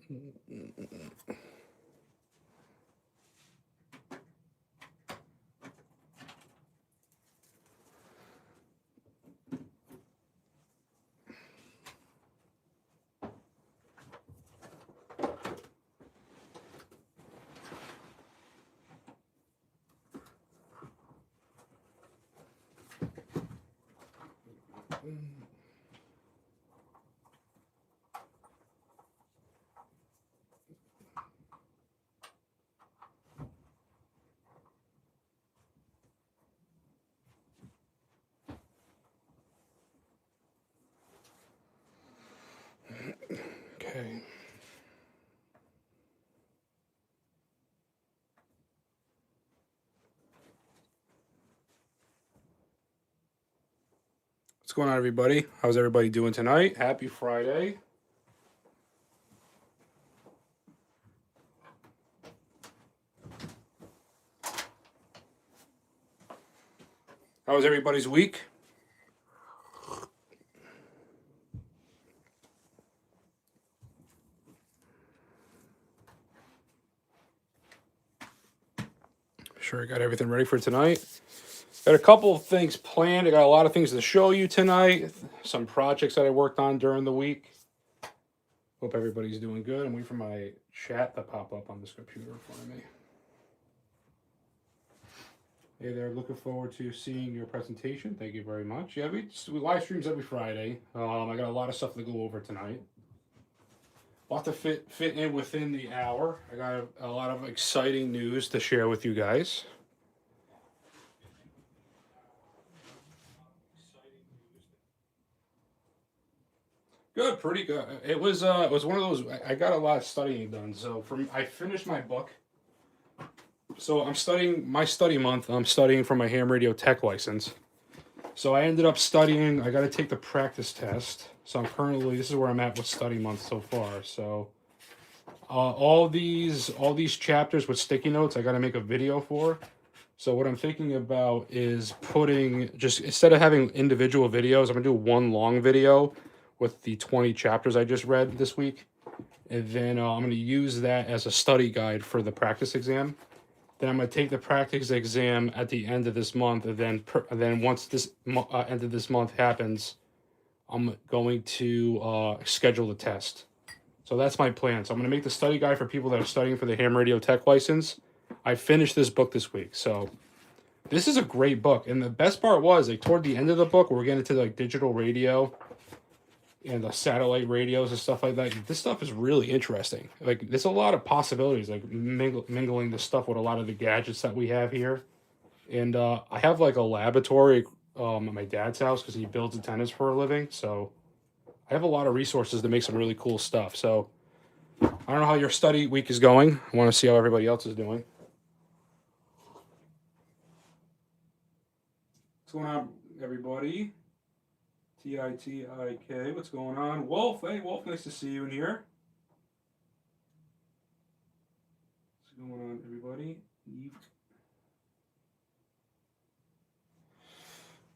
Okay. What's going on, everybody? How's everybody doing tonight? Happy Friday. How was everybody's week? Sure, I got everything ready for tonight. Got a couple of things planned. I got a lot of things to show you tonight. Some projects that I worked on during the week. Hope everybody's doing good. I'm waiting for my chat to pop up on this computer in front of me. Hey there, looking forward to seeing your presentation. Thank you very much. Yeah, we live streams every Friday. I got a lot of stuff to go over tonight. A lot to fit in within the hour. I got a lot of exciting news to share with you guys. Good, pretty good. It was one of those. I got a lot of studying done. So I finished my book. So I'm studying my study month. I'm studying for my ham radio tech license. So I ended up studying. I got to take the practice test. So I'm currently, this is where I'm at with study month so far. So all these chapters with sticky notes, I got to make a video for. So what I'm thinking about is putting, just instead of having individual videos, I'm gonna do one long video with the 20 chapters I just read this week, and then I'm gonna use that as a study guide for the practice exam. Then I'm gonna take the practice exam at the end of this month, and then once this end of this month happens, I'm going to schedule the test. So that's my plan. So I'm gonna make the study guide for people that are studying for the ham radio tech license. I finished this book this week, so this is a great book. And the best part was, like, toward the end of the book, we're getting into like digital radio and the satellite radios and stuff like that. This stuff is really interesting. Like, there's a lot of possibilities, like mingling this stuff with a lot of the gadgets that we have here. And I have like a laboratory at my dad's house because he builds antennas for a living. So I have a lot of resources to make some really cool stuff. So I don't know how your study week is going. I want to see how everybody else is doing. What's going on, everybody? TITIK, what's going on? Wolf, hey, Wolf, nice to see you in here. What's going on, everybody?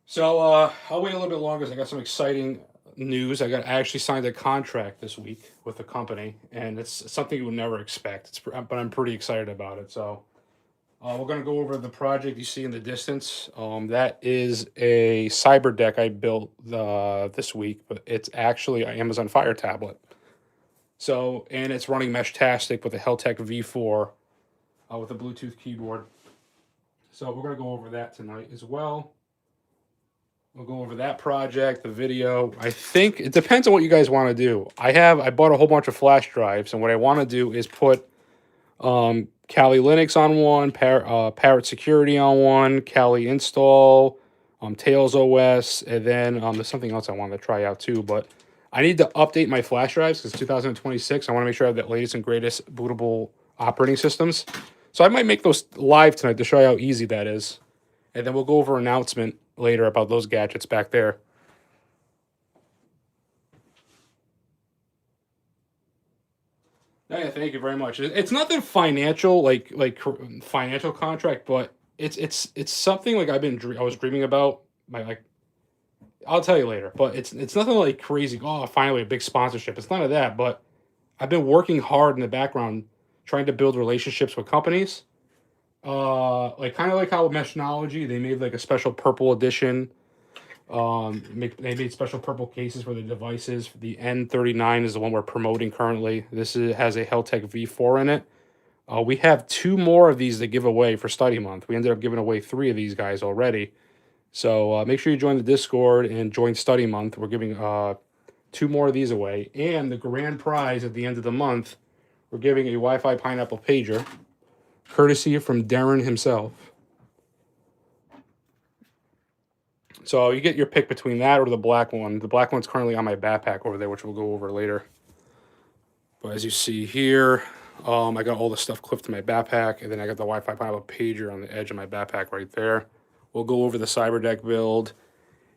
So I'll wait a little bit longer because I got some exciting news. I actually signed a contract this week with a company, and it's something you would never expect. But I'm pretty excited about it. So we're going to go over the project you see in the distance. That is a cyber deck I built this week, but it's actually an Amazon Fire tablet. So, and it's running Meshtastic with a Heltec V4 with a Bluetooth keyboard. So we're going to go over that tonight as well. We'll go over that project, the video. I think it depends on what you guys want to do. I bought a whole bunch of flash drives, and what I want to do is put Kali Linux on one, Parrot Security on one, Kali install, Tails OS, and then there's something else I wanted to try out too. But I need to update my flash drives because 2026. I want to make sure I have the latest and greatest bootable operating systems. So I might make those live tonight to show you how easy that is, and then we'll go over an announcement later about those gadgets back there. Yeah, thank you very much. It's nothing financial, like financial contract, but it's something like I was dreaming about. I'll tell you later, but it's nothing like crazy. Oh, finally a big sponsorship. It's none of that, but I've been working hard in the background trying to build relationships with companies. Like kind of like how Meshnology, they made like a special purple edition. They made special purple cases for the devices. The N39 is the one we're promoting currently. Has a Heltec V4 in it. We have 2 more of these to give away for study month. We ended up giving away 3 of these guys already. So make sure you join the Discord and join study month. We're giving 2 more of these away. And the grand prize at the end of the month, we're giving a Wi-Fi Pineapple pager, courtesy from Darren himself. So you get your pick between that or the black one. The black one's currently on my backpack over there, which we'll go over later. But as you see here, I got all the stuff clipped to my backpack, and then I got the Wi-Fi Pineapple pager on the edge of my backpack right there. We'll go over the CyberDeck build,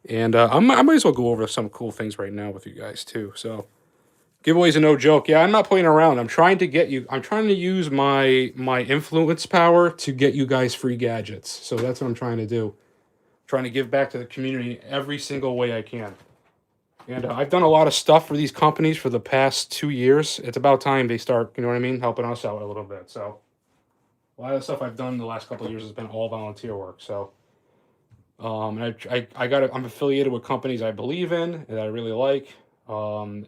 and I might as well go over some cool things right now with you guys too. So giveaways are no joke. Yeah, I'm not playing around. I'm trying to use my influence power to get you guys free gadgets. So that's what I'm trying to do. Trying to give back to the community every single way I can. And I've done a lot of stuff for these companies for the past 2 years. It's about time they start, you know what I mean, helping us out a little bit. So a lot of the stuff I've done the last couple of years has been all volunteer work. So I'm affiliated with companies I believe in and I really like. I'm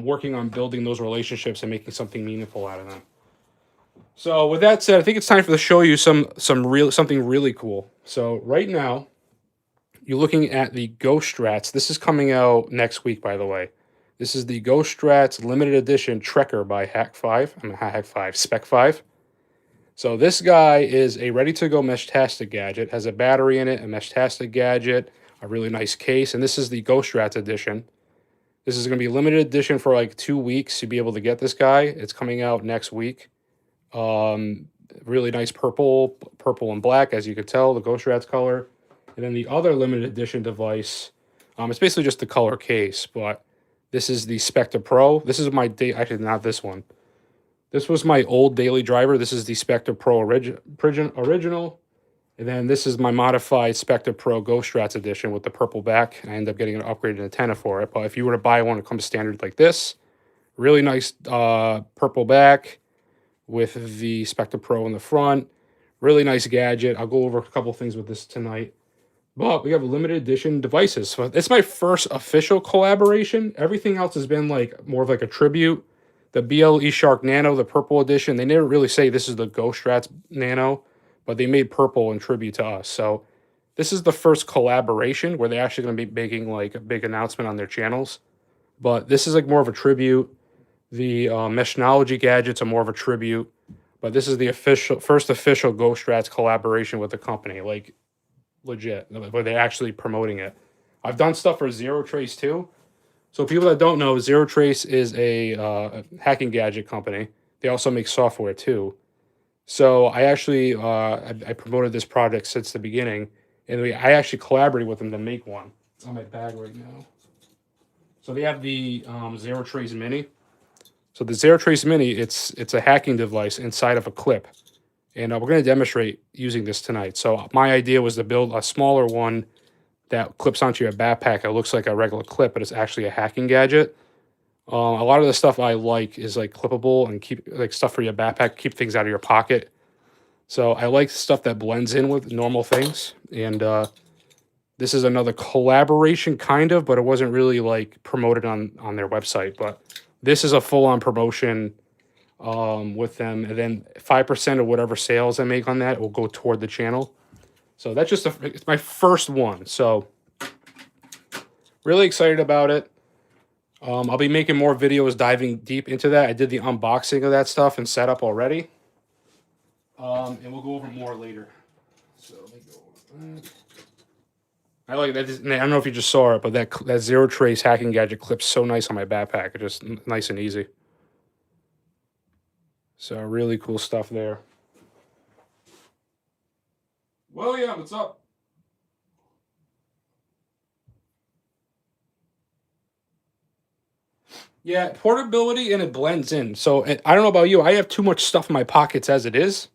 working on building those relationships and making something meaningful out of them. So with that said, I think it's time to show you something really cool. So right now, you're looking at the GhostStrats. This is coming out next week, by the way. This is the GhostStrats limited edition Trekker by Spec 5. So this guy is a ready-to-go Meshtastic gadget. Has a battery in it, a Meshtastic gadget, a really nice case, and this is the GhostStrats edition. This is going to be a limited edition for like 2 weeks to be able to get this guy. It's coming out next week. Really nice purple and black, as you can tell, the GhostStrats color. And then the other limited edition device, it's basically just the color case, but this is the Spectre Pro. This is my actually not this one. This was my old daily driver. This is the Spectre Pro original. And then this is my modified Spectre Pro GhostStrats edition with the purple back. I ended up getting an upgraded antenna for it. But if you were to buy one, it comes standard like this. Really nice purple back with the Spectre Pro in the front. Really nice gadget. I'll go over a couple things with this tonight. But we have limited edition devices. So it's my first official collaboration. Everything else has been like more of like a tribute. The BLE Shark Nano, the purple edition, they never really say this is the GhostStrats Nano, but they made purple in tribute to us. So this is the first collaboration where they're actually going to be making like a big announcement on their channels. But this is like more of a tribute. The Meshnology gadgets are more of a tribute. But this is the first official GhostStrats collaboration with the company. Like, legit, where they're actually promoting it. I've done stuff for Zero Trace too. So people that don't know, Zero Trace is a hacking gadget company. They also make software too. So I actually I promoted this project since the beginning, and I actually collaborated with them to make one. It's on my bag right now. So they have the Zero Trace Mini. So the Zero Trace Mini, it's a hacking device inside of a clip. And we're going to demonstrate using this tonight. So my idea was to build a smaller one that clips onto your backpack. It looks like a regular clip, but it's actually a hacking gadget. A lot of the stuff I like is like clippable and keep like stuff for your backpack, keep things out of your pocket. So I like stuff that blends in with normal things. And this is another collaboration kind of, but it wasn't really like promoted on their website. But this is a full-on promotion with them, and then 5% of whatever sales I make on that will go toward the channel. So that's just it's my first one, so really excited about it. I'll be making more videos diving deep into that. I did the unboxing of that stuff and setup already, and we'll go over more later. So let me go over that. I like that. I don't know if you just saw it, but that Zero Trace hacking gadget clips so nice on my backpack. It's just nice and easy. So really cool stuff there. William, what's up? Yeah, portability and it blends in. So I don't know about you. I have too much stuff in my pockets as it is.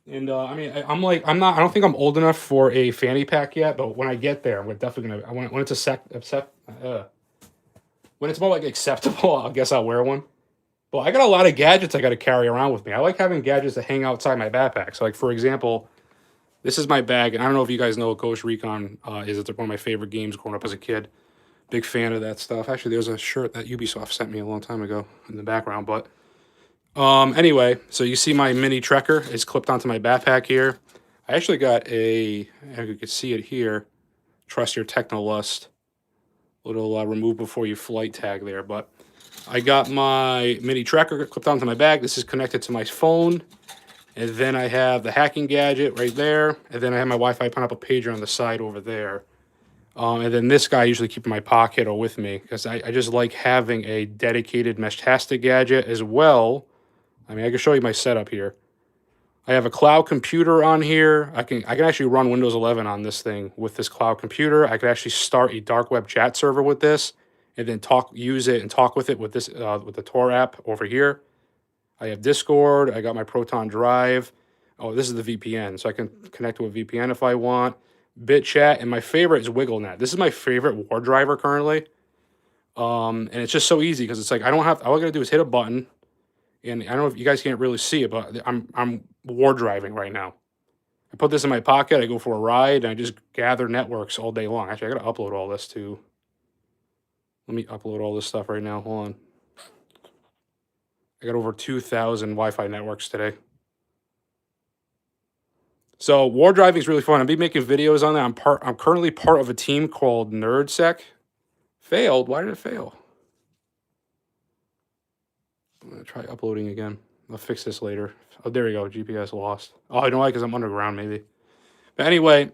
And I mean, I don't think I'm old enough for a fanny pack yet. But when I get there, we're definitely gonna. When when it's more like acceptable, I guess I'll wear one. But I got a lot of gadgets I got to carry around with me. I like having gadgets that hang outside my backpack. So, like for example, this is my bag, and I don't know if you guys know what Ghost Recon is. It's one of my favorite games growing up as a kid. Big fan of that stuff. Actually, there's a shirt that Ubisoft sent me a long time ago in the background. But anyway, so you see my mini trekker is clipped onto my backpack here. I actually got a, if you can see it here, Trust Your Technolust, little remove before you flight tag there. But I got my mini trekker clipped onto my bag. This is connected to my phone. And then I have the hacking gadget right there. And then I have my Wi-Fi pineapple pager on the side over there. And then this guy I usually keep in my pocket or with me because I just like having a dedicated Meshtastic gadget as well. I mean, I can show you my setup here. I have a cloud computer on here. I can actually run Windows 11 on this thing with this cloud computer. I could actually start a dark web chat server with this, and then use it and talk with it with this with the Tor app over here. I have Discord. I got my Proton Drive. Oh, this is the VPN, so I can connect to a VPN if I want. BitChat, and my favorite is WiggleNet. This is my favorite war driver currently. And it's just so easy because it's like all I gotta do is hit a button, and I don't know if you guys can't really see it, but I'm war driving right now. I put this in my pocket, I go for a ride, and I just gather networks all day long. Actually, I gotta upload all this too. Let me upload all this stuff right now. Hold on. I got over 2,000 Wi-Fi networks today. So war driving is really fun. I'll be making videos on that. I'm currently part of a team called NerdSec. Failed? Why did it fail? I'm gonna try uploading again. I'll fix this later. Oh, there we go. GPS lost. Oh, I know why, because I'm underground maybe. But anyway,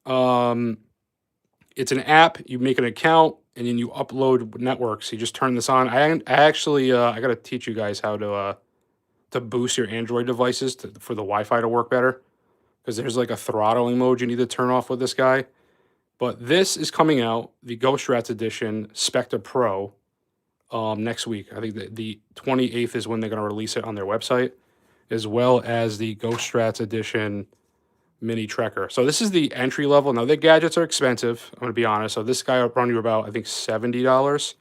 it's an app. You make an account and then you upload networks. You just turn this on. I actually I gotta teach you guys how to boost your Android devices for the Wi-Fi to work better. Because there's like a throttling mode you need to turn off with this guy. But this is coming out, the GhostStrats edition Spectre Pro, next week. I think the 28th is when they're going to release it on their website, as well as the GhostStrats edition mini trekker. So this is the entry level. Now, the gadgets are expensive, I'm going to be honest. So this guy will run you about, I think, $70.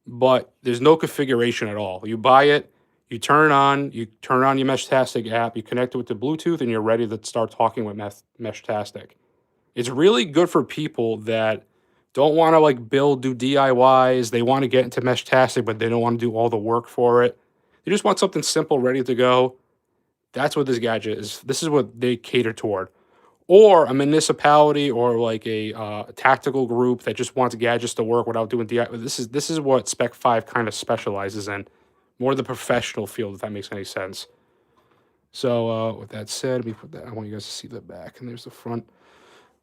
But there's no configuration at all. You buy it. You turn on your Meshtastic app, you connect it with the Bluetooth, and you're ready to start talking with Meshtastic. It's really good for people that don't want to do DIYs. They want to get into Meshtastic, but they don't want to do all the work for it. They just want something simple, ready to go. That's what this gadget is. This is what they cater toward. Or a municipality or like a tactical group that just wants gadgets to work without doing DIY. This is what Spec 5 kind of specializes in. More the professional field, if that makes any sense. So with that said, let me put that. I want you guys to see the back, and there's the front.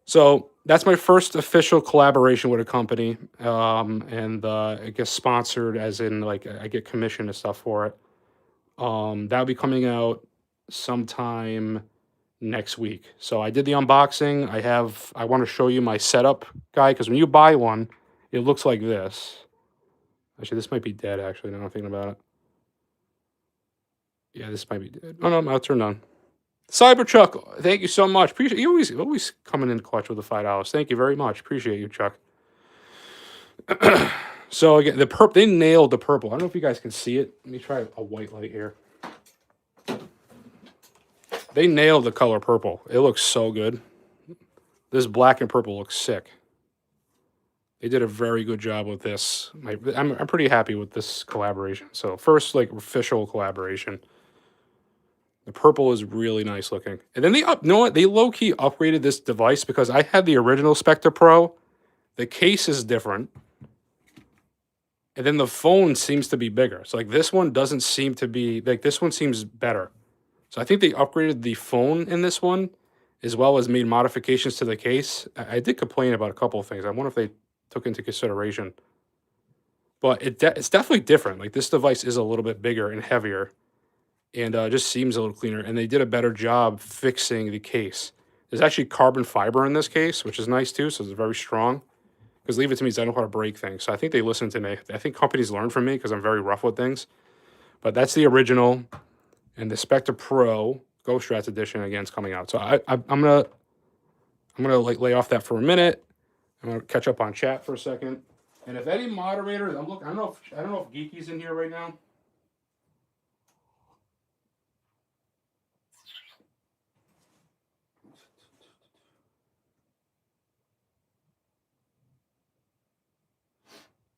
So that's my first official collaboration with a company, and I guess sponsored, as in like I get commission and stuff for it. That'll be coming out sometime next week. So I did the unboxing. I want to show you my setup guide, because when you buy one, it looks like this. Actually, this might be dead. Actually, now I'm thinking about it. Yeah, this might be dead. Oh, no, I'll turn on. Cyberchuck, thank you so much. Appreciate you always coming in clutch with the $5. Thank you very much. Appreciate you, Chuck. So again, they nailed the purple. I don't know if you guys can see it. Let me try a white light here. They nailed the color purple. It looks so good. This black and purple looks sick. They did a very good job with this. I'm pretty happy with this collaboration. So first, like, official collaboration. The purple is really nice looking. And then they low-key upgraded this device, because I had the original Spectre Pro. The case is different. And then the phone seems to be bigger. So like this one doesn't seem to be, like this one seems better. So I think they upgraded the phone in this one, as well as made modifications to the case. I did complain about a couple of things. I wonder if they took into consideration. But it's definitely different. Like this device is a little bit bigger and heavier, and just seems a little cleaner. And they did a better job fixing the case. There's actually carbon fiber in this case, which is nice too, so it's very strong. Because Leave It To Me, I know how to break things. So I think they listened to me. I think companies learn from me because I'm very rough with things. But that's the original. And the Spectre Pro GhostStrats edition, again, is coming out. So I'm gonna like lay off that for a minute. I'm gonna catch up on chat for a second. And if any moderators, I don't know if Geeky's in here right now.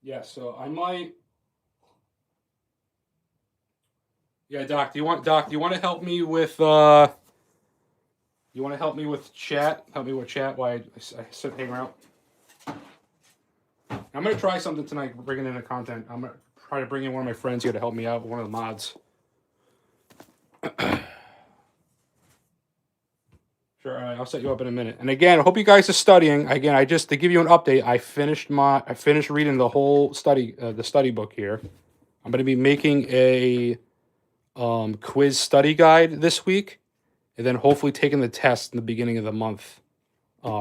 Yeah, so I might. Yeah, Doc, do you want to help me with you want to help me with chat? Help me with chat while I sit hang around. I'm gonna try something tonight, bringing in the content. I'm gonna try to bring in one of my friends here to help me out, one of the mods. Sure, all right, I'll set you up in a minute. And again, I hope you guys are studying. Again, I just to give you an update, I finished reading the whole the study book here. I'm gonna be making a quiz study guide this week, and then hopefully taking the test in the beginning of the month,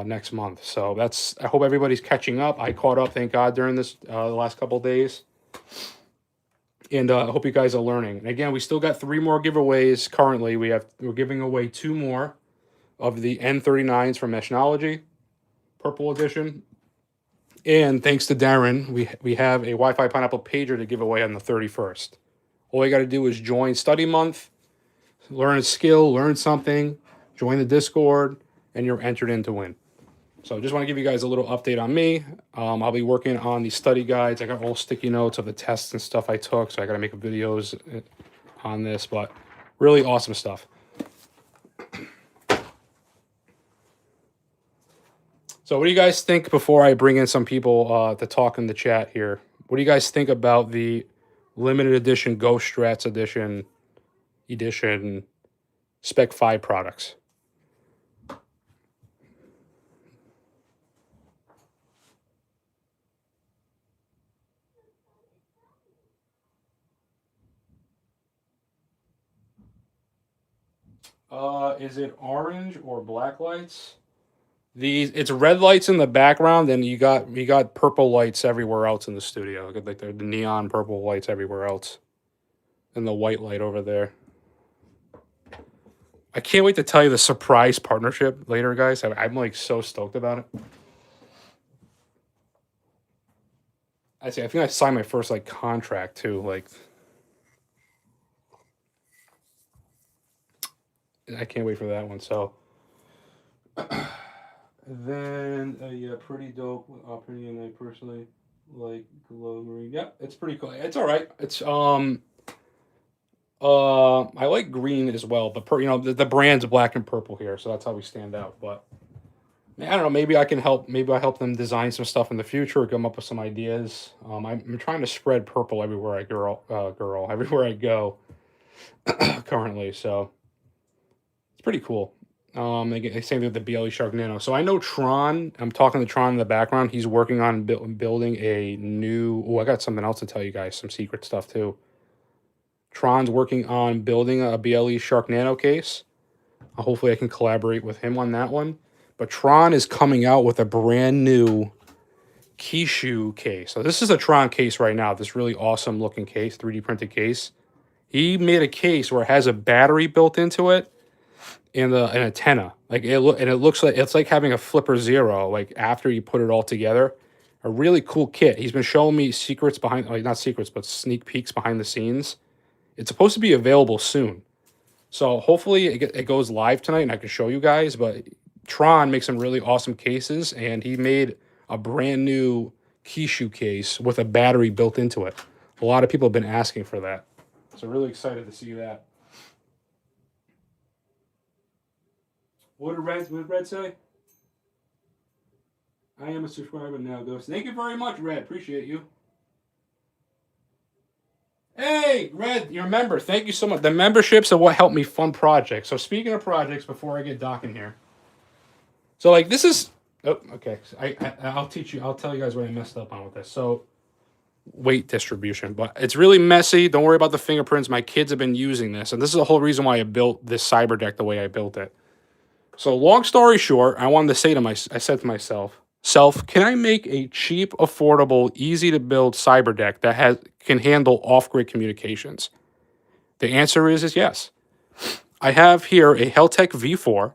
next month. So I hope everybody's catching up. I caught up, thank God, during this the last couple of days. And I hope you guys are learning. And again, we still got 3 more giveaways currently. We're giving away 2 more of the N39s from Meshnology, Purple Edition. And thanks to Darren, we have a Wi-Fi Pineapple pager to give away on the 31st. All you got to do is join study month, learn a skill, learn something, join the Discord, and you're entered in to win. So just want to give you guys a little update on me. I'll be working on the study guides. I got all sticky notes of the tests and stuff I took, so I got to make videos on this, but really awesome stuff. So what do you guys think before I bring in some people to talk in the chat here? What do you guys think about the limited edition GhostStrats edition Spec 5 products? Is it orange or black lights? It's red lights in the background, and you got purple lights everywhere else in the studio. Like the neon purple lights everywhere else, and the white light over there. I can't wait to tell you the surprise partnership later, guys. I'm like so stoked about it. I think I signed my first like contract too. Like, I can't wait for that one. So. Then yeah, pretty dope opinion. I personally like glow green. Yeah, it's pretty cool. It's all right. It's I like green as well, but the brand's black and purple here, so that's how we stand out. But I don't know. Maybe I can help. Maybe I help them design some stuff in the future, or come up with some ideas. I'm trying to spread purple everywhere everywhere I go currently. So it's pretty cool. Same thing with the BLE Shark Nano. So I know Tron. I'm talking to Tron in the background. He's working on building a new. Oh, I got something else to tell you guys. Some secret stuff too. Tron's working on building a BLE Shark Nano case. Hopefully, I can collaborate with him on that one. But Tron is coming out with a brand new Kishu case. So this is a Tron case right now. This really awesome looking case, 3D printed case. He made a case where it has a battery built into it. And an antenna, it looks like it's like having a Flipper Zero. Like after you put it all together, a really cool kit. He's been showing me secrets behind, like not secrets, but sneak peeks behind the scenes. It's supposed to be available soon, so hopefully it goes live tonight and I can show you guys. But Tron makes some really awesome cases, and he made a brand new Kishu case with a battery built into it. A lot of people have been asking for that, so really excited to see that. What did Red say? I am a subscriber now, Ghost. Thank you very much, Red. Appreciate you. Hey, Red, you're a member. Thank you so much. The memberships are what help me fund projects. So speaking of projects, before I get Doc in here. So like this is... Oh, okay. I'll teach you. I'll tell you guys what I messed up on with this. So weight distribution. But it's really messy. Don't worry about the fingerprints. My kids have been using this. And this is the whole reason why I built this cyber deck the way I built it. So long story short, I said to myself, can I make a cheap, affordable, easy to build cyber deck that can handle off-grid communications? The answer is yes. I have here a Heltec V4.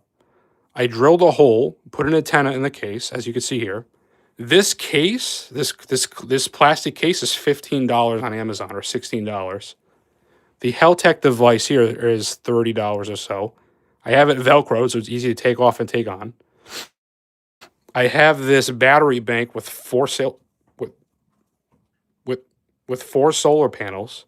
I drilled a hole, put an antenna in the case, as you can see here. This case, this plastic case is $15 on Amazon or $16. The Heltec device here is $30 or so. I have it Velcro, so it's easy to take off and take on. I have this battery bank with with with with 4 solar panels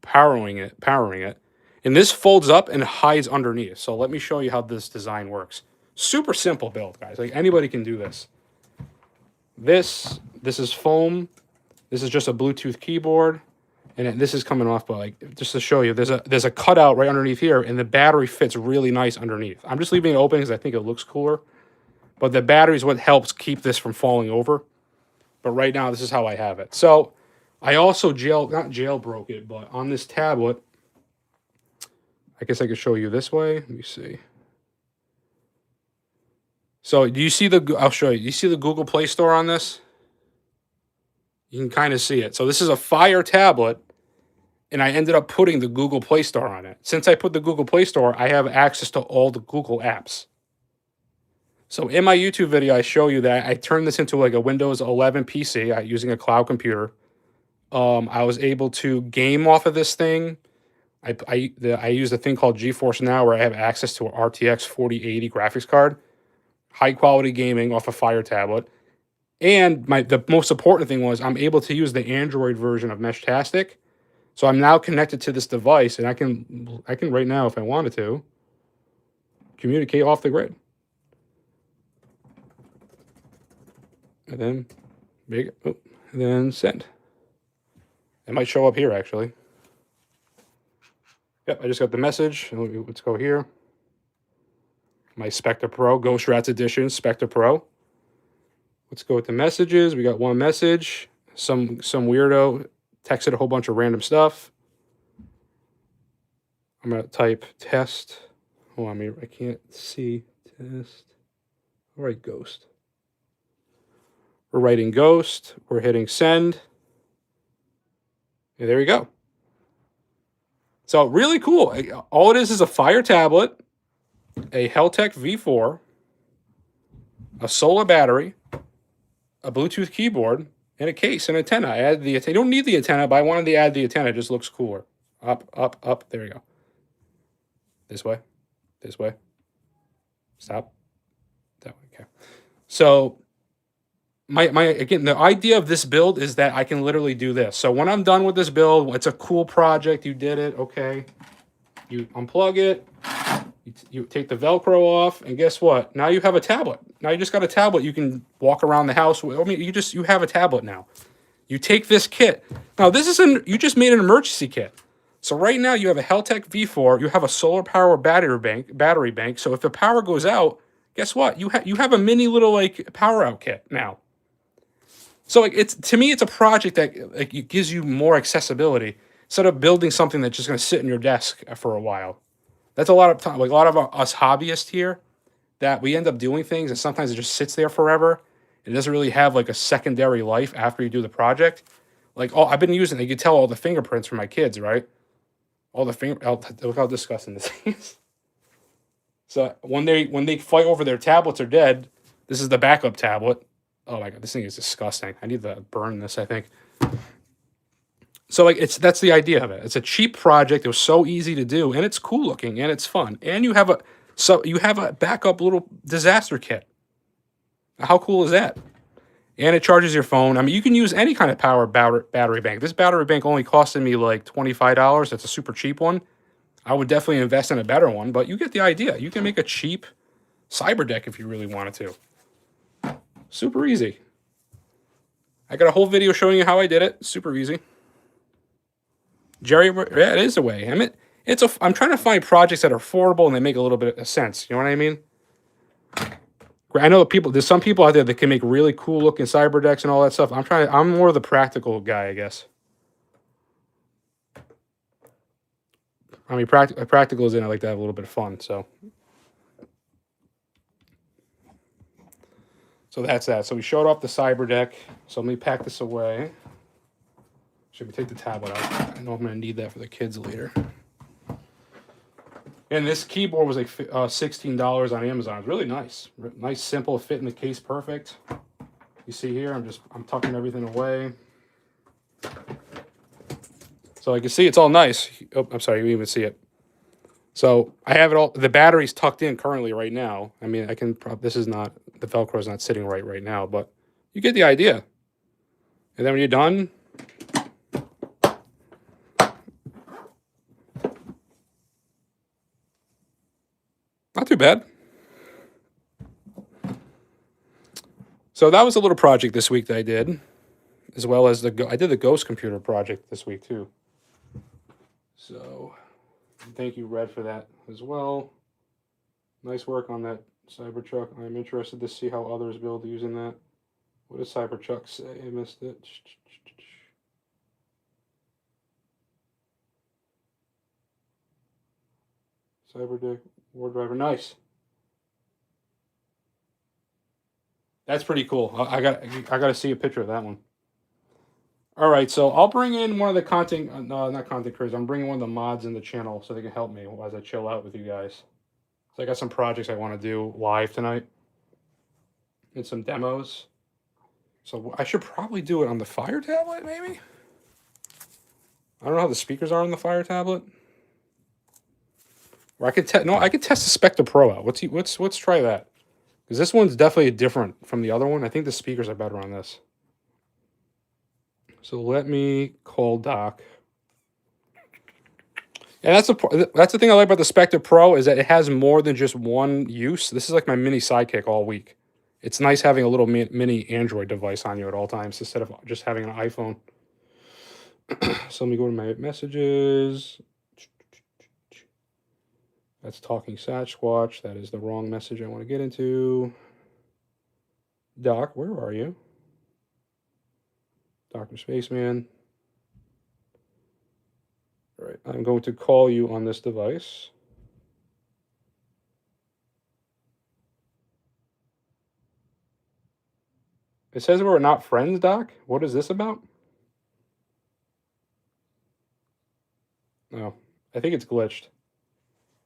powering it. And this folds up and hides underneath. So let me show you how this design works. Super simple build, guys. Like anybody can do this. This is foam. This is just a Bluetooth keyboard. And then this is coming off, but like just to show you, there's a cutout right underneath here, and the battery fits really nice underneath. I'm just leaving it open because I think it looks cooler. But the battery is what helps keep this from falling over. But right now, this is how I have it. So I also not jailbroke it, but on this tablet, I guess I could show you this way. Let me see. So do you see I'll show you. You see the Google Play Store on this? You can kind of see it. So this is a Fire tablet, and I ended up putting the Google Play Store on it. Since I put the Google Play Store, I have access to all the Google apps. So in my YouTube video, I show you that I turned this into like a Windows 11 PC using a cloud computer. I was able to game off of this thing. I use a thing called GeForce Now where I have access to an RTX 4080 graphics card. High quality gaming off a Fire tablet. And the most important thing was I'm able to use the Android version of Meshtastic. So I'm now connected to this device, and I can right now, if I wanted to, communicate off the grid. And then and then send. It might show up here actually. Yep, I just got the message. Let's go here. My Spectre Pro, GhostStrats Edition, Spectre Pro. Let's go with the messages. We got one message. Some weirdo texted a whole bunch of random stuff. I'm going to type test. Hold on, I can't see test. All right, ghost. We're writing ghost. We're hitting send. And there we go. So really cool. All it is a Fire tablet, a Heltec V4, a solar battery, a Bluetooth keyboard, and a case and antenna. I added the antenna. You don't need the antenna, but I wanted to add the antenna. It just looks cooler. Up, up, up. There we go. This way. This way. Stop. That way. Okay. So again, the idea of this build is that I can literally do this. So when I'm done with this build, it's a cool project. You did it. Okay. You unplug it. You take the Velcro off, and guess what? Now you have a tablet. Now you just got a tablet. You can walk around the house with. I mean, you have a tablet now. You take this kit. Now this is you just made an emergency kit. So right now you have a Heltec V4. You have a solar power battery bank. So if the power goes out, guess what? You have a mini little like power out kit now. So like to me, it's a project that like it gives you more accessibility instead of building something that's just going to sit in your desk for a while. That's a lot of time. Like a lot of us hobbyists here, that we end up doing things and sometimes it just sits there forever. It doesn't really have like a secondary life after you do the project. Like I've been using. You can tell all the fingerprints from my kids, right? All the look how disgusting this is. So when they fight over their tablets are dead, this is the backup tablet. Oh my god, this thing is disgusting. I need to burn this, I think. So like that's the idea of it. It's a cheap project. It was so easy to do, and it's cool looking, and it's fun. And you have a backup little disaster kit. How cool is that? And it charges your phone. I mean, you can use any kind of power battery bank. This battery bank only costed me like $25. That's a super cheap one. I would definitely invest in a better one, but you get the idea. You can make a cheap cyber deck if you really wanted to. Super easy. I got a whole video showing you how I did it. Super easy. Jerry, yeah, it is a way. I mean, I'm trying to find projects that are affordable and they make a little bit of sense. You know what I mean? I know there's some people out there that can make really cool looking cyber decks and all that stuff. I'm more the practical guy, I guess. I mean, practical is in. I like to have a little bit of fun. So that's that. So we showed off the cyber deck. So let me pack this away. Should we take the tablet out? I know I'm going to need that for the kids later. And this keyboard was like $16 on Amazon. It's really nice. Nice, simple, fit in the case perfect. You see here, I'm tucking everything away. So I can see it's all nice. Oh, I'm sorry, you even see it. So I have it all. The battery's tucked in currently right now. I mean, this is not, the Velcro's not sitting right now, but you get the idea. And then when you're done, not too bad. So that was a little project this week that I did, as well as I did the Ghost computer project this week too. So thank you, Red, for that as well. Nice work on that Cybertruck. I'm interested to see how others build using that. What does Cybertruck say? I missed it. Cyberdick, War Driver. Nice. That's pretty cool. I got to see a picture of that one. All right, so I'll bring in one of the content, not content creators. I'm bringing one of the mods in the channel so they can help me as I chill out with you guys. So I got some projects I want to do live tonight and some demos. So I should probably do it on the Fire tablet, maybe. I don't know how the speakers are on the Fire tablet. Or I could test the Spectre Pro out. Let's try that. Because this one's definitely different from the other one. I think the speakers are better on this. So let me call Doc. And that's the thing I like about the Spectre Pro is that it has more than just one use. This is like my mini sidekick all week. It's nice having a little mini Android device on you at all times instead of just having an iPhone. So let me go to my messages. That's Talking Sasquatch. That is the wrong message I want to get into. Doc, where are you? Dr. Spaceman. All right, I'm going to call you on this device. It says we're not friends, Doc. What is this about? No, I think it's glitched.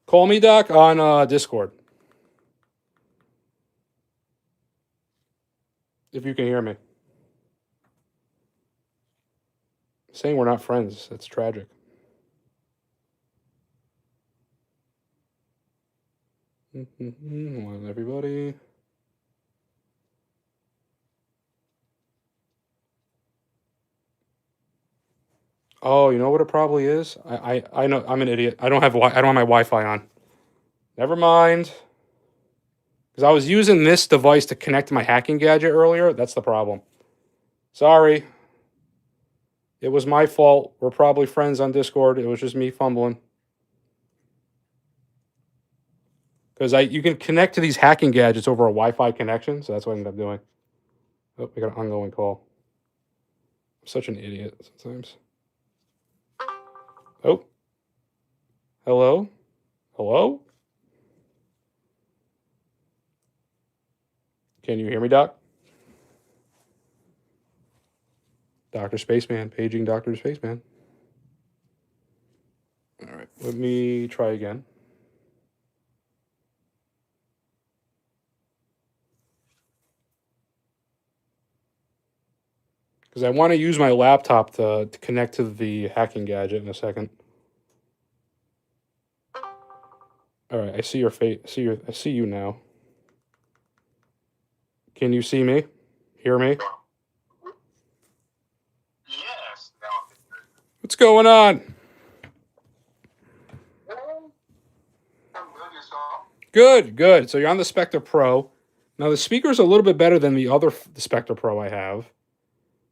Call me, Doc, on Discord. If you can hear me. Saying we're not friends. That's tragic. Come on, everybody. Oh, you know what it probably is? I know, I'm an idiot. I don't have my Wi-Fi on. Never mind. Because I was using this device to connect to my hacking gadget earlier. That's the problem. Sorry. It was my fault. We're probably friends on Discord. It was just me fumbling. Because you can connect to these hacking gadgets over a Wi-Fi connection, so that's what I ended up doing. Oh, I got an ongoing call. I'm such an idiot sometimes. Oh. Hello? Hello? Can you hear me, Doc? Dr. Spaceman, paging Dr. Spaceman. All right, let me try again. Because I want to use my laptop to connect to the hacking gadget in a second. All right, I see your face. I see you now. Can you see me? Hear me? Yes. What's going on? Good, good. So you're on the Spectre Pro. Now the speaker's a little bit better than the Spectre Pro I have.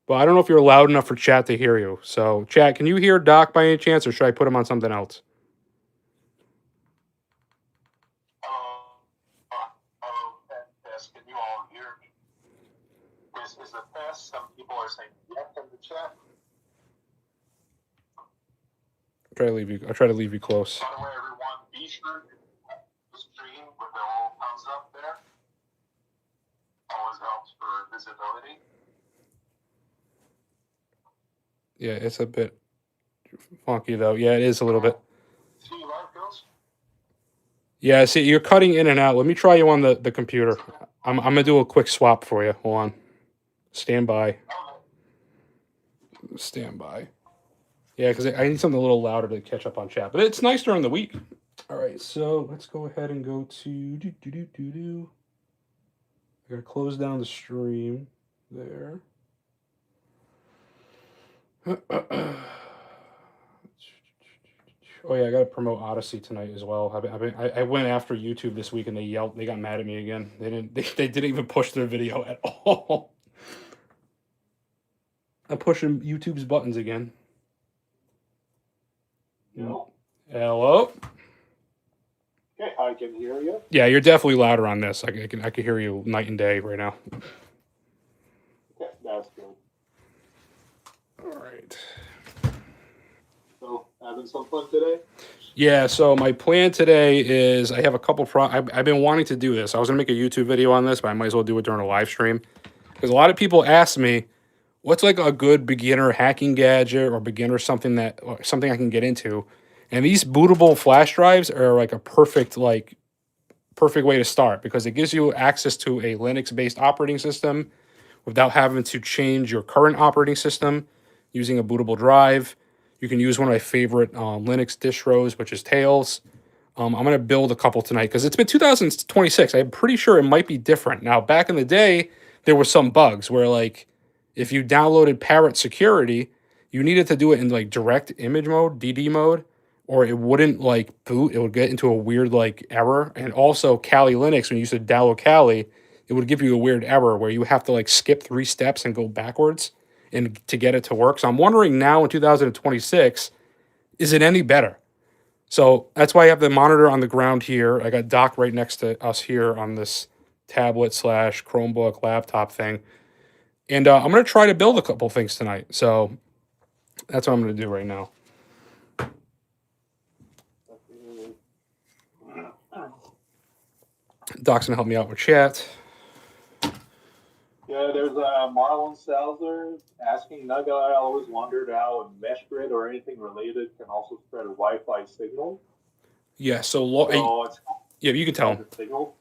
But I don't know if you're loud enough for chat to hear you. So chat, can you hear Doc by any chance, or should I put him on something else? Yes, can you all hear me? Is the test? Some people are saying yes in the chat. I'll try to leave you close. By the way, everyone, be sure to stream with the little thumbs up there. Always helps for visibility. Yeah, it's a bit funky though. Yeah, it is a little bit. See live goes? Yeah, see, you're cutting in and out. Let me try you on the computer. I'm gonna do a quick swap for you. Hold on. Stand by. Stand by. Yeah, because I need something a little louder to catch up on chat. But it's nice during the week. All right, so let's go ahead and go to I gotta close down the stream there. Oh yeah, I gotta promote Odyssey tonight as well. I went after YouTube this week and they yelled. They got mad at me again. They didn't even push their video at all. I'm pushing YouTube's buttons again. No. Hello. Okay, I can hear you. Yeah, you're definitely louder on this. I can hear you night and day right now. Okay, that's good. All right. So, having some fun today? Yeah, so my plan today is I have a couple I've been wanting to do this. I was going to make a YouTube video on this, but I might as well do it during a live stream. Because a lot of people ask me, what's like a good beginner hacking gadget or beginner something I can get into? And these bootable flash drives are like a perfect way to start because it gives you access to a Linux-based operating system without having to change your current operating system using a bootable drive. You can use one of my favorite Linux distros, which is Tails. I'm going to build a couple tonight because it's been 2026. I'm pretty sure it might be different. Now, back in the day, there were some bugs where, like, if you downloaded Parrot Security, you needed to do it in, like, direct image mode, DD mode, or it wouldn't, like, boot. It would get into a weird, like, error. And also, Kali Linux, when you used to download Kali, it would give you a weird error where you have to, like, skip 3 steps and go backwards and to get it to work. So I'm wondering now in 2026, is it any better? So that's why I have the monitor on the ground here. I got Doc right next to us here on this tablet / Chromebook laptop thing. And I'm going to try to build a couple things tonight. So that's what I'm going to do right now. Doc's going to help me out with chat. Yeah, there's Marlon Salzer asking, Nugget, I always wondered how a mesh grid or anything related can also spread a Wi-Fi signal. Yeah, so yeah, you can tell him. Signal.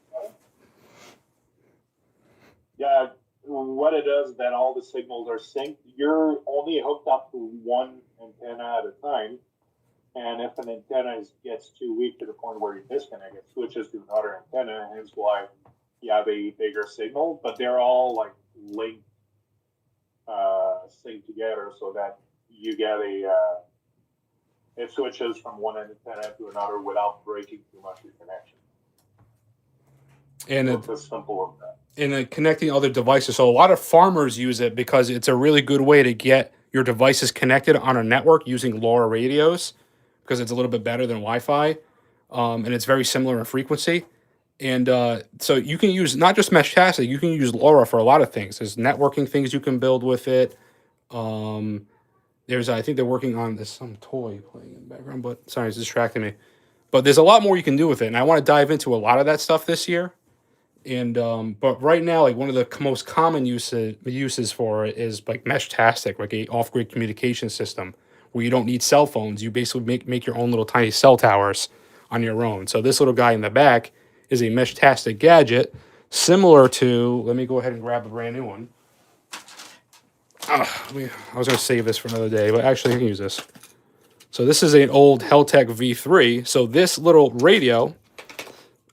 Yeah, what it does is that all the signals are synced. You're only hooked up to one antenna at a time. And if an antenna gets too weak to the point where you disconnect, it switches to another antenna, hence why you have a bigger signal, but they're all like linked, synced together so that you get it switches from one antenna to another without breaking too much your connection. And it's as simple as that. And then connecting other devices. So a lot of farmers use it because it's a really good way to get your devices connected on a network using LoRa radios because it's a little bit better than Wi-Fi, and it's very similar in frequency. And so you can use not just Meshtastic, you can use LoRa for a lot of things. There's networking things you can build with it. I think they're working on some toy playing in the background, but sorry, it's distracting me. But there's a lot more you can do with it, and I want to dive into a lot of that stuff this year. And but right now, like one of the most common uses for it is like Meshtastic, like a off-grid communication system where you don't need cell phones. You basically make your own little tiny cell towers on your own. So this little guy in the back is a Meshtastic gadget similar to, let me go ahead and grab a brand new one. I was going to save this for another day, but actually I can use this. So this is an old Heltec V3. So this little radio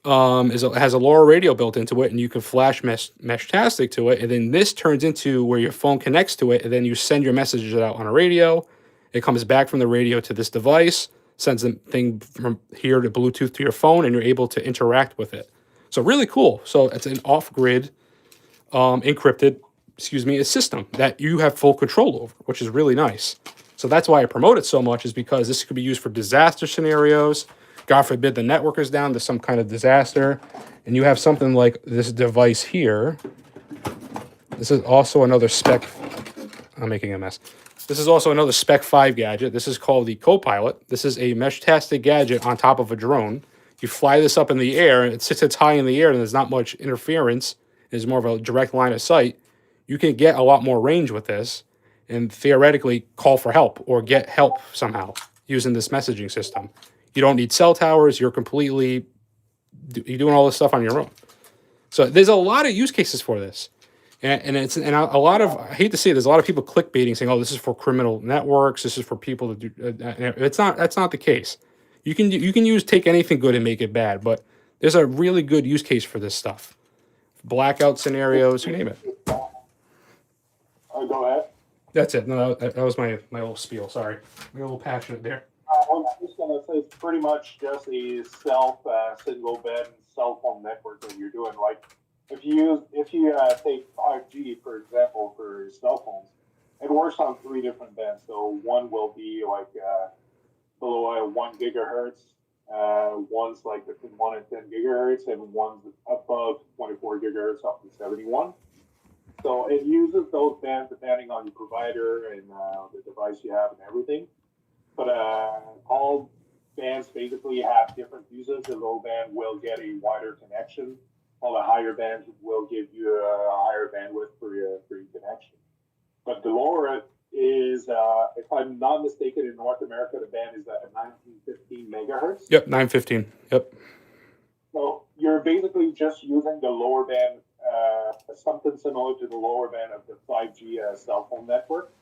has a LoRa radio built into it, and you can flash Meshtastic to it, and then this turns into where your phone connects to it, and then you send your messages out on a radio. It comes back from the radio to this device, sends the thing from here to Bluetooth to your phone, and you're able to interact with it. So really cool. So it's an off-grid, encrypted, a system that you have full control over, which is really nice. So that's why I promote it so much, is because this could be used for disaster scenarios. God forbid the network is down, there's some kind of disaster, and you have something like this device here. This is also another Spec. I'm making a mess. This is also another Spec 5 gadget. This is called the Copilot. This is a Meshtastic gadget on top of a drone. You fly this up in the air, it sits high in the air, and there's not much interference. It's more of a direct line of sight. You can get a lot more range with this and theoretically call for help or get help somehow using this messaging system. You don't need cell towers. You're doing all this stuff on your own. So there's a lot of use cases for this. And a lot of, I hate to say it, there's a lot of people clickbaiting saying, "Oh, this is for criminal networks. This is for people to do." It's not. That's not the case. You can use take anything good and make it bad, but there's a really good use case for this stuff. Blackout scenarios, you name it. Go ahead. That's it. No, that was my little spiel. Sorry, I'm a little passionate there. I was just gonna say it's pretty much just a single band cell phone network that you're doing. Like if you take 5G for example for cell phones, it works on three different bands. So one will be like below 1 gigahertz. One's like between 1 and 10 gigahertz, and one's above 24 gigahertz up to 71. So it uses those bands depending on your provider and the device you have and everything. But all bands basically have different uses. The low band will get a wider connection, while the higher bands will give you a higher bandwidth for your connection. But the lower is, if I'm not mistaken, in North America, the band is at 1915 megahertz. Yep, 915. Yep. So you're basically just using the lower band, something similar to the lower band of the 5G cell phone network.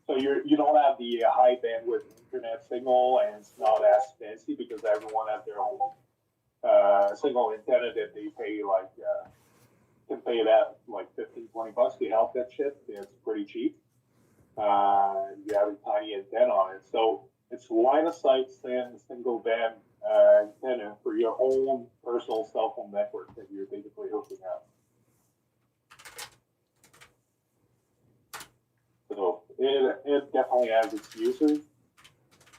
So you don't have the high bandwidth internet signal, and it's not as fancy because everyone has their own single antenna that they pay can pay that like $15-20 to help that shit. It's pretty cheap. You have a tiny antenna on it, so it's line of sight single band antenna for your own personal cell phone network that you're basically hooking up. So it definitely has its uses,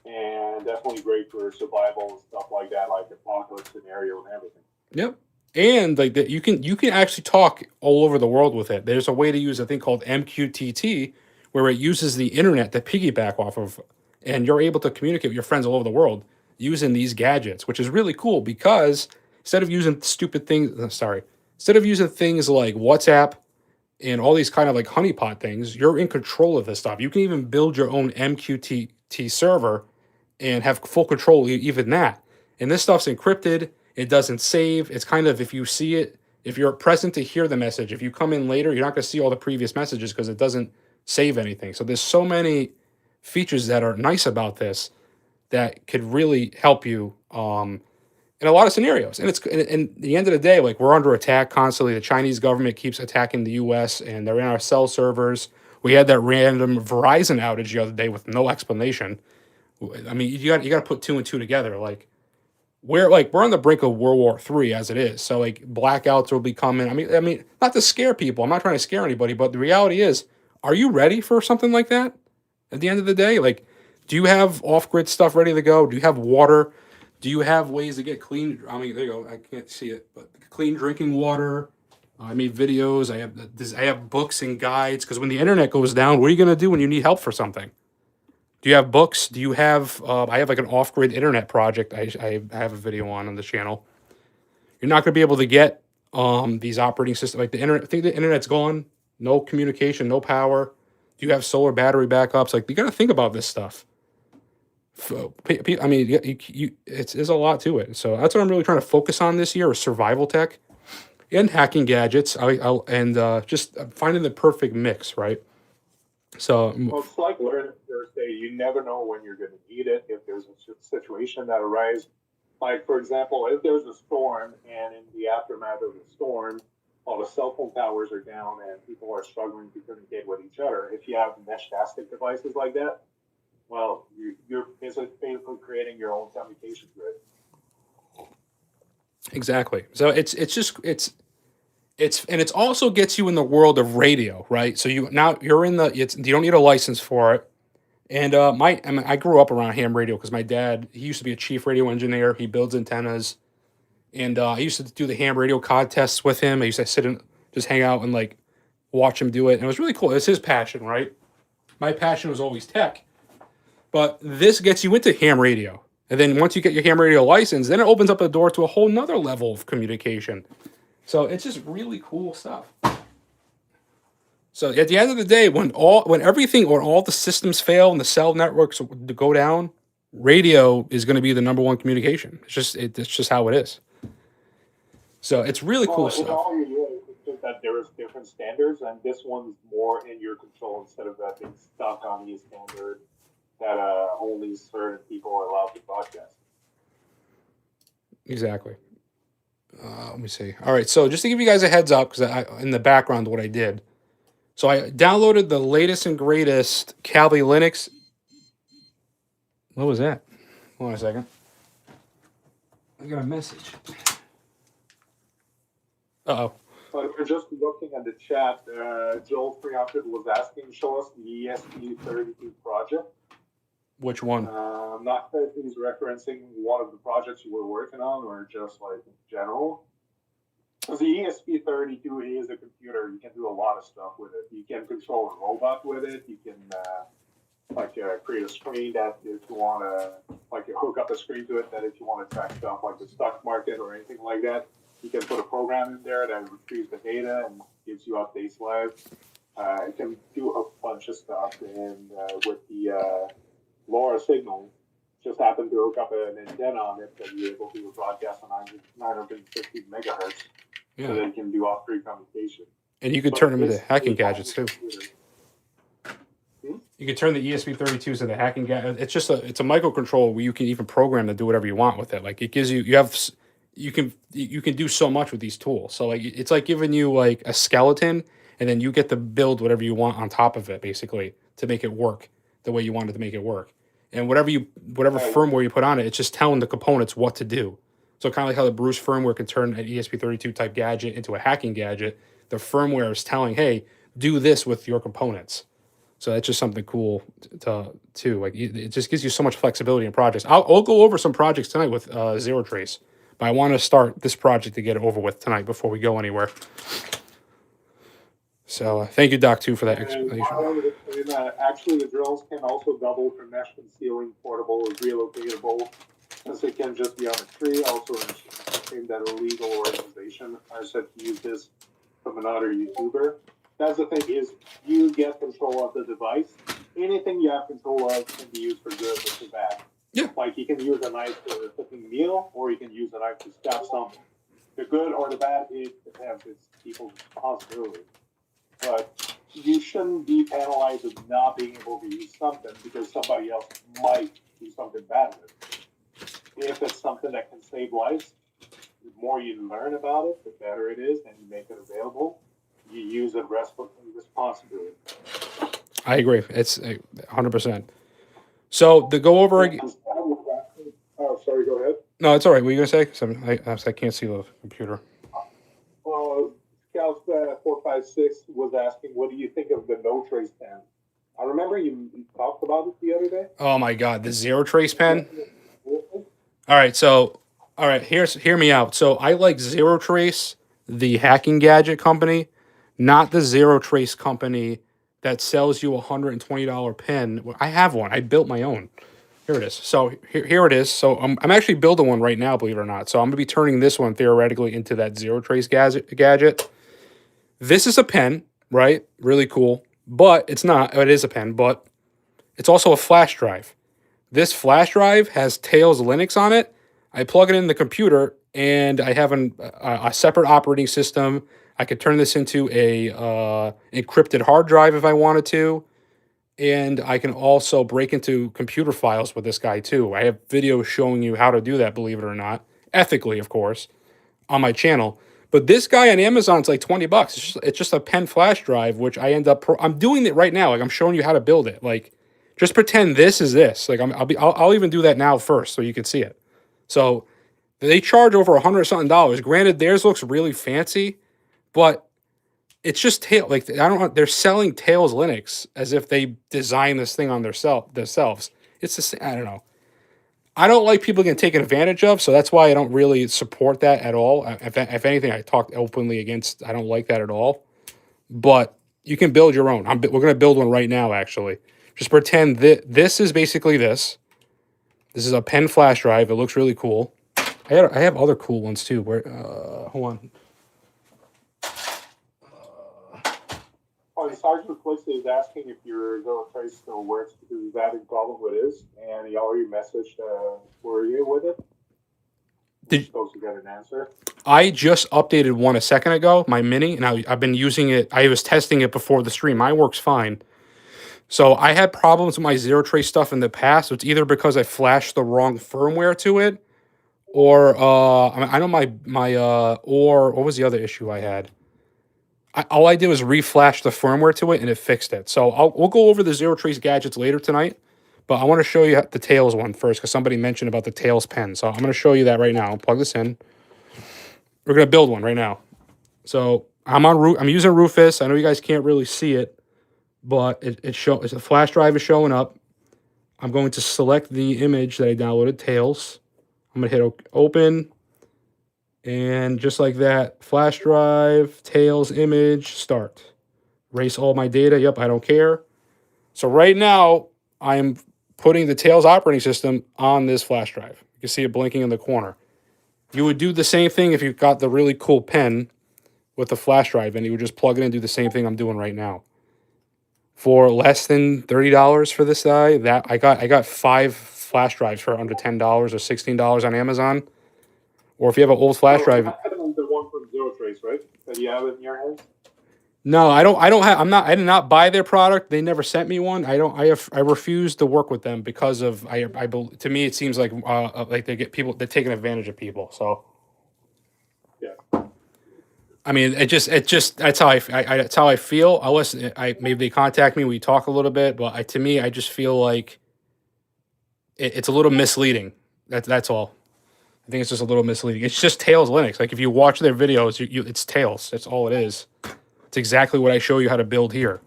and definitely great for survival and stuff like that, like apocalypse scenario and everything. Yep. And like that, you can actually talk all over the world with it. There's a way to use a thing called MQTT, where it uses the internet to piggyback off of, and you're able to communicate with your friends all over the world using these gadgets, which is really cool because instead of using instead of using things like WhatsApp and all these kind of like honeypot things, you're in control of this stuff. You can even build your own MQTT server and have full control even that. And this stuff's encrypted. It doesn't save. It's kind of, if you see it, if you're present to hear the message, if you come in later, you're not going to see all the previous messages because it doesn't save anything. So there's so many features that are nice about this that could really help you in a lot of scenarios. And it's in the end of the day, like we're under attack constantly. The Chinese government keeps attacking the US and they're in our cell servers. We had that random Verizon outage the other day with no explanation. I mean, you got to put two and two together. Like we're on the brink of World War III as it is. So like blackouts will be coming. I mean, not to scare people. I'm not trying to scare anybody, but the reality is, are you ready for something like that? At the end of the day, like, do you have off-grid stuff ready to go? Do you have water? Do you have ways to get clean? I mean, there you go. I can't see it, but clean drinking water. I made videos. I have books and guides because when the internet goes down, what are you going to do when you need help for something? Do you have books? Do you have? I have like an off-grid internet project. I have a video on the channel. You're not going to be able to get these operating systems like the internet. I think the internet's gone. No communication, no power. Do you have solar battery backups? Like you got to think about this stuff. I mean, there's a lot to it. So that's what I'm really trying to focus on this year: is survival tech and hacking gadgets. Just finding the perfect mix, right? So well, it's like learning Thursday. You never know when you're going to need it. If there's a situation that arises, like for example, if there's a storm and in the aftermath of the storm, all the cell phone towers are down and people are struggling to communicate with each other. If you have mesh-tastic devices like that, well, you're basically creating your own communication grid. Exactly. So it also gets you in the world of radio, right? So you don't need a license for it. And I grew up around ham radio because my dad, he used to be a chief radio engineer. He builds antennas. And I used to do the ham radio contests with him. I used to sit and just hang out and like watch him do it. And it was really cool. It's his passion, right? My passion was always tech. But this gets you into ham radio. And then once you get your ham radio license, then it opens up a door to a whole nother level of communication. So it's just really cool stuff. So at the end of the day, when all the systems fail and the cell networks go down, radio is going to be the number one communication. It's just how it is. So it's really cool stuff. All you do is just that there there's different standards, and this one's more in your control instead of that being stuck on the standard that only certain people are allowed to broadcast. Exactly. Let me see. All right, so just to give you guys a heads up, because in the background what I did. So I downloaded the latest and greatest Kali Linux. What was that? Hold on a second. I got a message. Uh-oh. But if you're just looking at the chat, Joel 300 was asking, show us the ESP32 project. Which one? I'm not sure if he's referencing one of the projects you were working on or just like in general. Because the ESP32 is a computer. You can do a lot of stuff with it. You can control a robot with it. You can create a screen that if you want to hook up a screen to it that if you want to track stuff like the stock market or anything like that, you can put a program in there that retrieves the data and gives you updates live. It can do a bunch of stuff, and with the LoRa signal, just happen to hook up an antenna on it that you're able to broadcast on 950 megahertz, Yeah. so that you can do off-grid communication. And you could turn them into hacking gadgets too. You could turn the ESP32s into hacking gadgets. It's just it's a microcontroller where you can even program to do whatever you want with it. Like it gives you you can do so much with these tools. So like it's like giving you like a skeleton, and then you get to build whatever you want on top of it, basically, to make it work the way you wanted to make it work. And whatever firmware you put on it, it's just telling the components what to do. So kind of like how the Bruce firmware can turn an ESP32 type gadget into a hacking gadget, the firmware is telling, hey, do this with your components. So that's just something cool too. Like it just gives you so much flexibility in projects. I'll go over some projects tonight with Zero Trace, but I want to start this project to get it over with tonight before we go anywhere. So thank you, Doc, too, for that explanation. Actually, the drones can also double for mesh concealing, portable, or relocatable, since it can just be on a tree. Also, in that a legal organization are said to use this from another YouTuber. That's the thing, is you get control of the device. Anything you have control of can be used for good or for bad. Yeah. Like you can use a knife for cooking meal, or you can use a knife to stab something. The good or the bad, it depends. It's people's responsibility. But you shouldn't be penalized with not being able to use something because somebody else might do something bad with it. If it's something that can save lives, the more you learn about it, the better it is, and you make it available. You use it responsibly. I agree. It's 100%. So to go over again. Oh, sorry. Go ahead. No, it's all right. What are you gonna say? I can't see the computer. Scout 456 was asking, what do you think of the no trace pen? I remember you talked about it the other day. Oh my God, the Zero Trace pen. All right, hear me out. So I like Zero Trace, the hacking gadget company, not the Zero Trace company that sells you a $120 pen. I have one. I built my own. Here it is. So here it is. So I'm actually building one right now, believe it or not. So I'm gonna be turning this one theoretically into that Zero Trace gadget. This is a pen, right? Really cool. But it's not. It is a pen, but it's also a flash drive. This flash drive has Tails Linux on it. I plug it in the computer, and I have a separate operating system. I could turn this into a encrypted hard drive if I wanted to. And I can also break into computer files with this guy too. I have videos showing you how to do that, believe it or not. Ethically, of course, on my channel. But this guy on Amazon is like $20. It's just a pen flash drive, which I end up. I'm doing it right now. Like I'm showing you how to build it. Like, just pretend this is this. Like I'll even do that now first, so you can see it. So they charge over $100 something. Granted, theirs looks really fancy, but it's just like I don't. They're selling Tails Linux as if they designed this thing on themselves. It's the same. I don't know. I don't like people getting taken advantage of, so that's why I don't really support that at all. If anything, I talk openly against. I don't like that at all. But you can build your own. We're going to build one right now, actually. Just pretend that this is basically this. This is a pen flash drive. It looks really cool. I have other cool ones too. Where hold on. Sergeant Flicks is asking if your Zero Trace still works because he's having problems with his, and he already messaged for you with it. You're Did supposed to get an answer. I just updated one a second ago, my mini, and I've been using it. I was testing it before the stream. Mine works fine. So I had problems with my zero trace stuff in the past. So it's either because I flashed the wrong firmware to it, or I know or what was the other issue I had? All I did was reflash the firmware to it, and it fixed it. So we'll go over the zero trace gadgets later tonight. But I want to show you the Tails one first because somebody mentioned about the Tails pen. So I'm going to show you that right now. I'll plug this in. We're going to build one right now. So I'm using Rufus. I know you guys can't really see it, but it's a flash drive is showing up. I'm going to select the image that I downloaded, Tails. I'm going to hit open. And just like that, flash drive, Tails image, start. Erase all my data. Yep, I don't care. So right now, I'm putting the Tails operating system on this flash drive. You can see it blinking in the corner. You would do the same thing if you got the really cool pen with the flash drive, and you would just plug it in and do the same thing I'm doing right now. For less than $30 for this guy, that I got 5 flash drives for under $10 or $16 on Amazon. Or if you have an old flash drive, The one from Zero Trace, right? That you have in your hands. no, I don't have. I did not buy their product. They never sent me one. I refuse to work with them because of to me it seems like they're taking advantage of people. So Yeah. I mean, that's how that's how I feel. Unless maybe they contact me, we talk a little bit, but to me, I just feel like it's a little misleading. That's all. I think it's just a little misleading. It's just Tails Linux. Like if you watch their videos, it's Tails. That's all it is. It's exactly what I show you how to build here.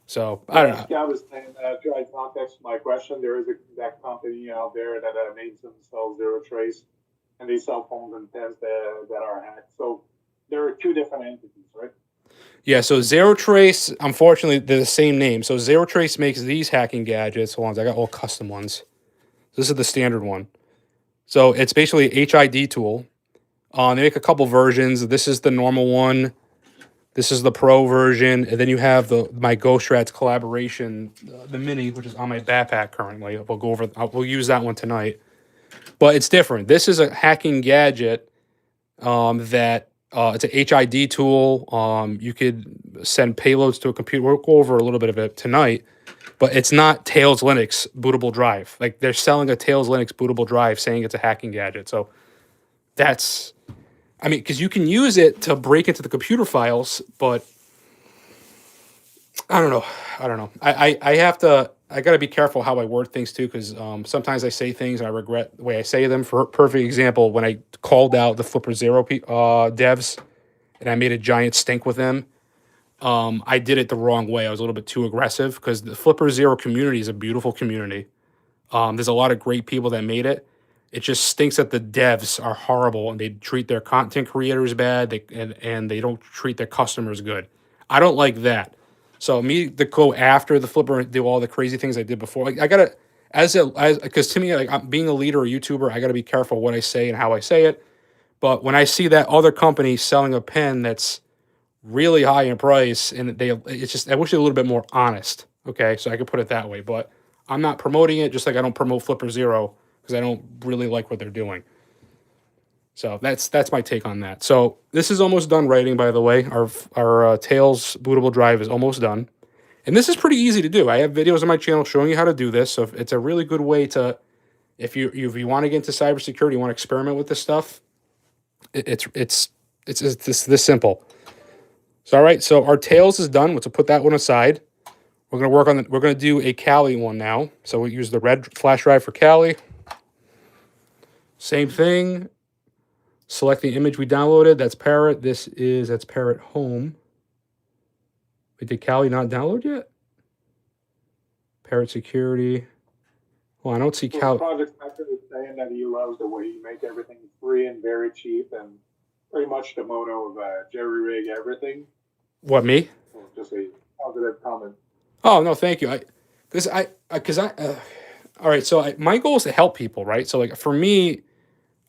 So I don't know. I was saying, try context my question. There is that company out there that makes and sells Zero Trace, and they sell phones and pens that are hacked. So there are 2 different entities, right? Yeah, so Zero Trace, unfortunately, they're the same name. So Zero Trace makes these hacking gadgets. Hold on, I got all custom ones. This is the standard one. So it's basically a HID tool. They make a couple versions. This is the normal one. This is the pro version, and then you have my GhostStrats collaboration, the mini, which is on my backpack currently. We'll use that one tonight, but it's different. This is a hacking gadget that it's a HID tool. You could send payloads to a computer. We'll go over a little bit of it tonight, but it's not Tails Linux bootable drive. Like they're selling a Tails Linux bootable drive, saying it's a hacking gadget. So that's. I mean, because you can use it to break into the computer files, but I don't know. I got to be careful how I word things too, because sometimes I say things and I regret the way I say them. For a perfect example, when I called out the Flipper Zero devs and I made a giant stink with them, I did it the wrong way. I was a little bit too aggressive because the Flipper Zero community is a beautiful community. There's a lot of great people that made it. It just stinks that the devs are horrible and they treat their content creators bad and they don't treat their customers good. I don't like that. So me to go after the Flipper and do all the crazy things I did before, like I gotta because to me, like I'm being a leader or YouTuber, I gotta be careful what I say and how I say it. But when I see that other company selling a pen that's really high in price and it's just I wish they were a little bit more honest. Okay, so I could put it that way, but I'm not promoting it just like I don't promote Flipper Zero because I don't really like what they're doing. So that's my take on that. So this is almost done writing, by the way. Our Tails bootable drive is almost done. And this is pretty easy to do. I have videos on my channel showing you how to do this. So it's a really good way to, if you want to get into cybersecurity, you want to experiment with this stuff, it's this simple. So all right, so our Tails is done. Let's put that one aside. We're gonna do a Kali one now. So we use the red flash drive for Kali. Same thing. Select the image we downloaded. That's Parrot. That's Parrot Home. Wait, did Kali not download yet? Parrot Security. Well, I don't see Kali. Project Method is saying that he loves the way you make everything free and very cheap and pretty much the motto of jerry rig everything. What, me? So just a positive comment. Oh no, thank you. All right. So my goal is to help people, right? So like for me,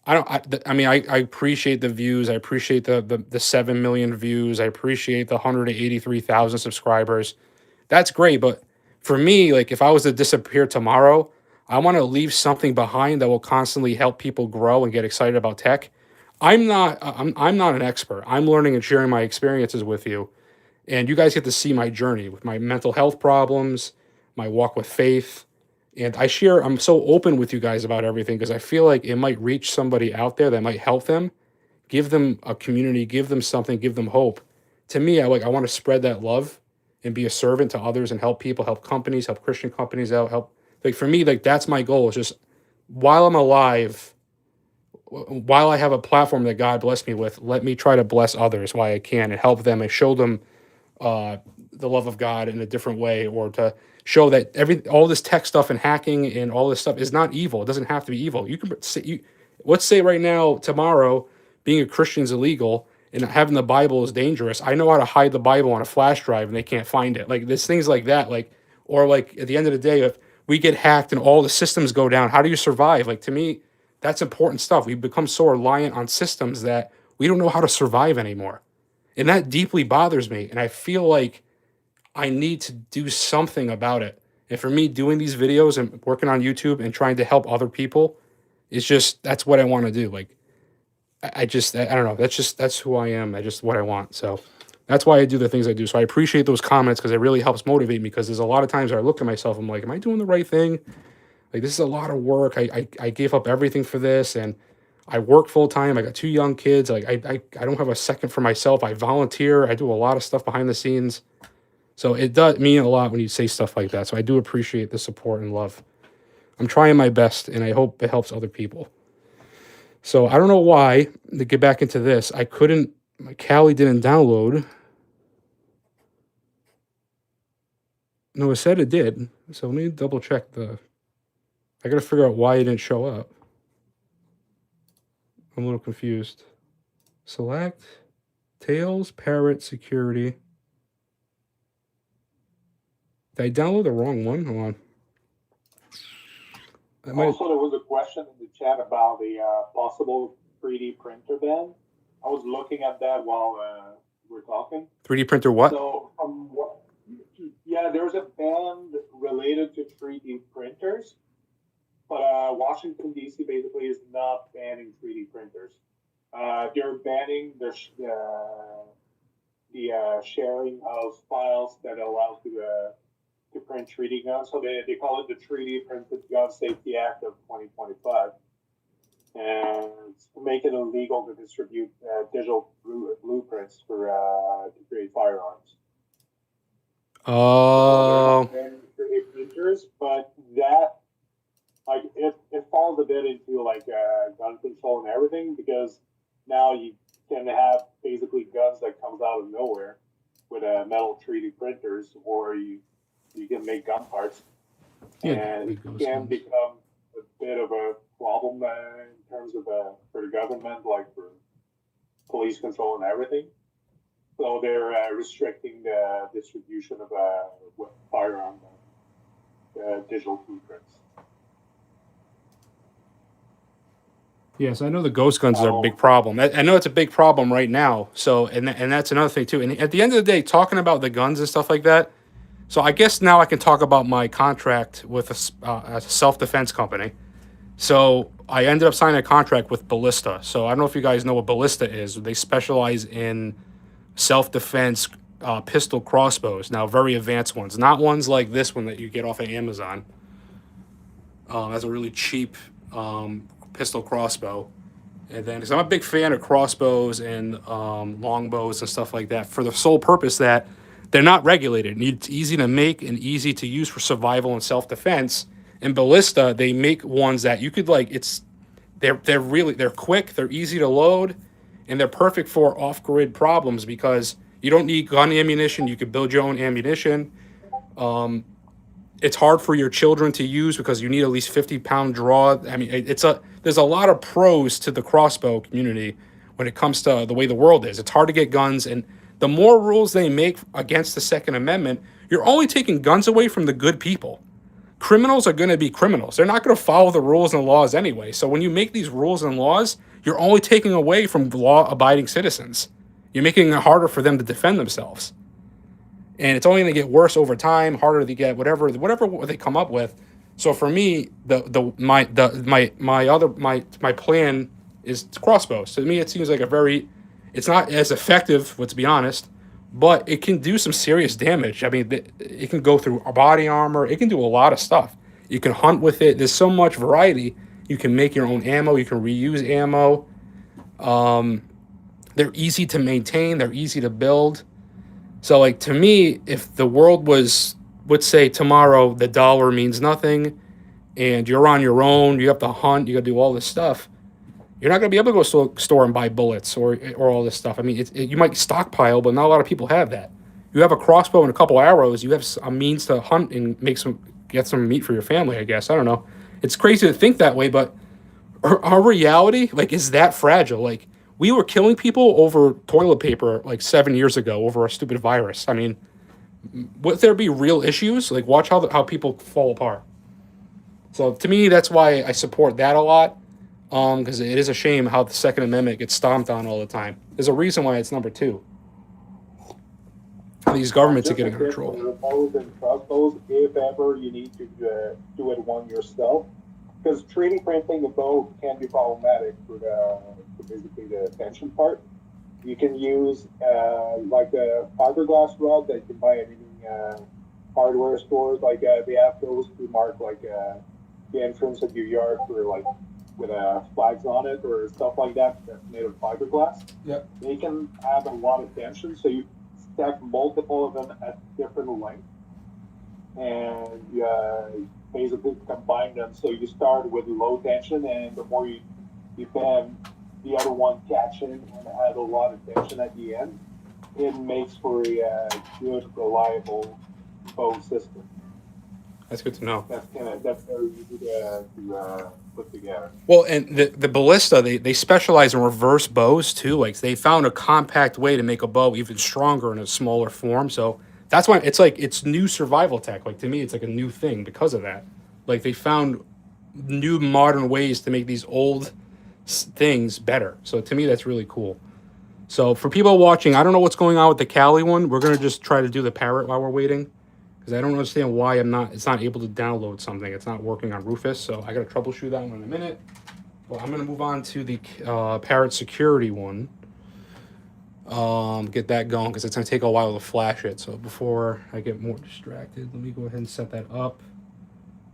I appreciate the views. I appreciate the 7 million views. I appreciate the 183,000 subscribers. That's great. But for me, like if I was to disappear tomorrow, I want to leave something behind that will constantly help people grow and get excited about tech. I'm not an expert. I'm learning and sharing my experiences with you, and you guys get to see my journey with my mental health problems, my walk with faith, and I'm so open with you guys about everything because I feel like it might reach somebody out there that might help them, give them a community, give them something, give them hope. To me, I want to spread that love and be a servant to others and help people, help companies, help Christian companies out, help, like, for me, like, that's my goal, is just while I'm alive, while I have a platform that God blessed me with, let me try to bless others while I can and help them and show them uh, the love of God in a different way, or to show that all this tech stuff and hacking and all this stuff is not evil. It doesn't have to be evil. You can say, let's say right now, tomorrow, being a Christian is illegal and having the Bible is dangerous. I know how to hide the Bible on a flash drive and they can't find it. Like, there's things like that. Like, or like at the end of the day, if we get hacked and all the systems go down, how do you survive? Like, to me, that's important stuff. We've become so reliant on systems that we don't know how to survive anymore. And that deeply bothers me. And I feel like I need to do something about it. And for me, doing these videos and working on YouTube and trying to help other people is just, that's what I want to do. Like, I don't know. That's who I am. What I want. So that's why I do the things I do. So I appreciate those comments because it really helps motivate me, because there's a lot of times where I look at myself, I'm like, am I doing the right thing? Like, this is a lot of work. I gave up everything for this, and I work full time. I got 2 young kids. Like, I don't have a second for myself. I volunteer. I do a lot of stuff behind the scenes. So it does mean a lot when you say stuff like that. So I do appreciate the support and love. I'm trying my best, and I hope it helps other people. So I don't know why, to get back into this, my Kali didn't download. No, it said it did. So let me double check I got to figure out why it didn't show up. I'm a little confused. Select, Tails, Parrot, Security. Did I download the wrong one? Hold on. Also, there was a question in the chat about the possible 3D printer ban. I was looking at that while we're talking. 3D printer what? So, yeah, there's a ban related to 3D printers, but Washington, D.C. basically is not banning 3D printers. They're banning the sharing of files that allows to print 3D guns. So they call it the 3D Printed Gun Safety Act of 2025. And to make it illegal to distribute digital blueprints for to create firearms. Oh. So 3D printers, but that, like, it falls a bit into like gun control and everything, because now you can have basically guns that comes out of nowhere with metal 3D printers, or you can make gun parts, and it can become a bit of a problem in terms of for the government, like for police control and everything. So they're restricting the distribution of firearm digital blueprints. Yes, I know the ghost guns are a big problem. I know it's a big problem right now. So, and that's another thing too. And at the end of the day, talking about the guns and stuff like that. So I guess now I can talk about my contract with a self-defense company. So I ended up signing a contract with Ballista. So I don't know if you guys know what Ballista is. They specialize in self-defense pistol crossbows. Now, very advanced ones. Not ones like this one that you get off of Amazon. That's a really cheap pistol crossbow. And then, because I'm a big fan of crossbows and longbows and stuff like that, for the sole purpose that they're not regulated. It's easy to make and easy to use for survival and self-defense. And Ballista, they make ones that you could, like, they're quick, they're easy to load, and they're perfect for off-grid problems because you don't need gun ammunition. You could build your own ammunition. It's hard for your children to use because you need at least 50-pound draw. I mean, there's a lot of pros to the crossbow community when it comes to the way the world is. It's hard to get guns, and the more rules they make against the Second Amendment, you're only taking guns away from the good people. Criminals are going to be criminals. They're not going to follow the rules and laws anyway. So when you make these rules and laws, you're only taking away from law-abiding citizens. You're making it harder for them to defend themselves. And it's only going to get worse over time, harder to get whatever they come up with. So for me, my plan is crossbows. So to me, it seems like it's not as effective, let's be honest, but it can do some serious damage. I mean, it can go through body armor. It can do a lot of stuff. You can hunt with it. There's so much variety. You can make your own ammo. You can reuse ammo. They're easy to maintain. They're easy to build. So, like, to me, if the world was, let's say tomorrow, the dollar means nothing and you're on your own, you have to hunt, you got to do all this stuff, you're not going to be able to go to a store and buy bullets or all this stuff. I mean, you might stockpile, but not a lot of people have that. You have a crossbow and a couple arrows, you have a means to hunt and get some meat for your family, I guess. I don't know. It's crazy to think that way, but our reality, like, is that fragile. Like, we were killing people over toilet paper like 7 years ago over a stupid virus. I mean, would there be real issues? Like, watch how people fall apart. So to me, that's why I support that a lot. Because it is a shame how the Second Amendment gets stomped on all the time. There's a reason why it's number 2. These governments are getting out of control. Bows and crossbows, if ever you need to do it one yourself, because 3D printing a bow can be problematic for basically the tension part. You can use like a fiberglass rod that you can buy at any hardware stores. Like they have those to mark like the entrance of your yard for like with flags on it or stuff like that that's made of fiberglass. Yep. They can have a lot of tension, so you stack multiple of them at different lengths, and you basically combine them. So you start with low tension, and the more you bend, the other one catch in and add a lot of tension at the end. It makes for a good, reliable bow system. That's good to know. That's very easy to put together. Well, and the ballista, they specialize in reverse bows too. Like, they found a compact way to make a bow even stronger in a smaller form. So that's why it's new survival tech. Like, to me, it's like a new thing because of that. Like, they found new modern ways to make these old things better. So to me, that's really cool. So for people watching, I don't know what's going on with the Kali one. We're gonna just try to do the Parrot while we're waiting, because I don't understand why it's not able to download something. It's not working on Rufus, so I gotta troubleshoot that one in a minute. Well, I'm gonna move on to the Parrot Security one. Get that going, because it's gonna take a while to flash it. So before I get more distracted, let me go ahead and set that up.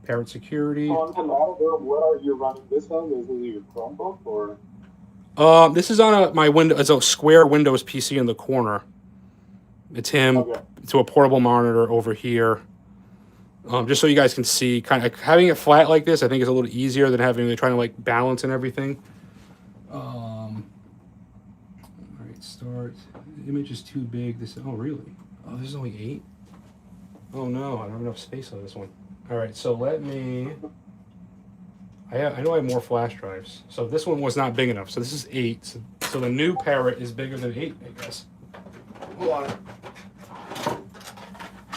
Parrot Security. On the monitor, what are you running this on? Is it your Chromebook or? This is on my window. It's a square Windows PC in the corner. It's him. Okay. To a portable monitor over here. Just so you guys can see, kind of having it flat like this, I think is a little easier than trying to like balance and everything. All right, start. The image is too big. Oh really? Oh, this is only 8. Oh no, I don't have enough space on this one. All right, so let me. I know I have more flash drives. So this one was not big enough. So this is 8. So the new Parrot is bigger than 8, I guess. Hold on.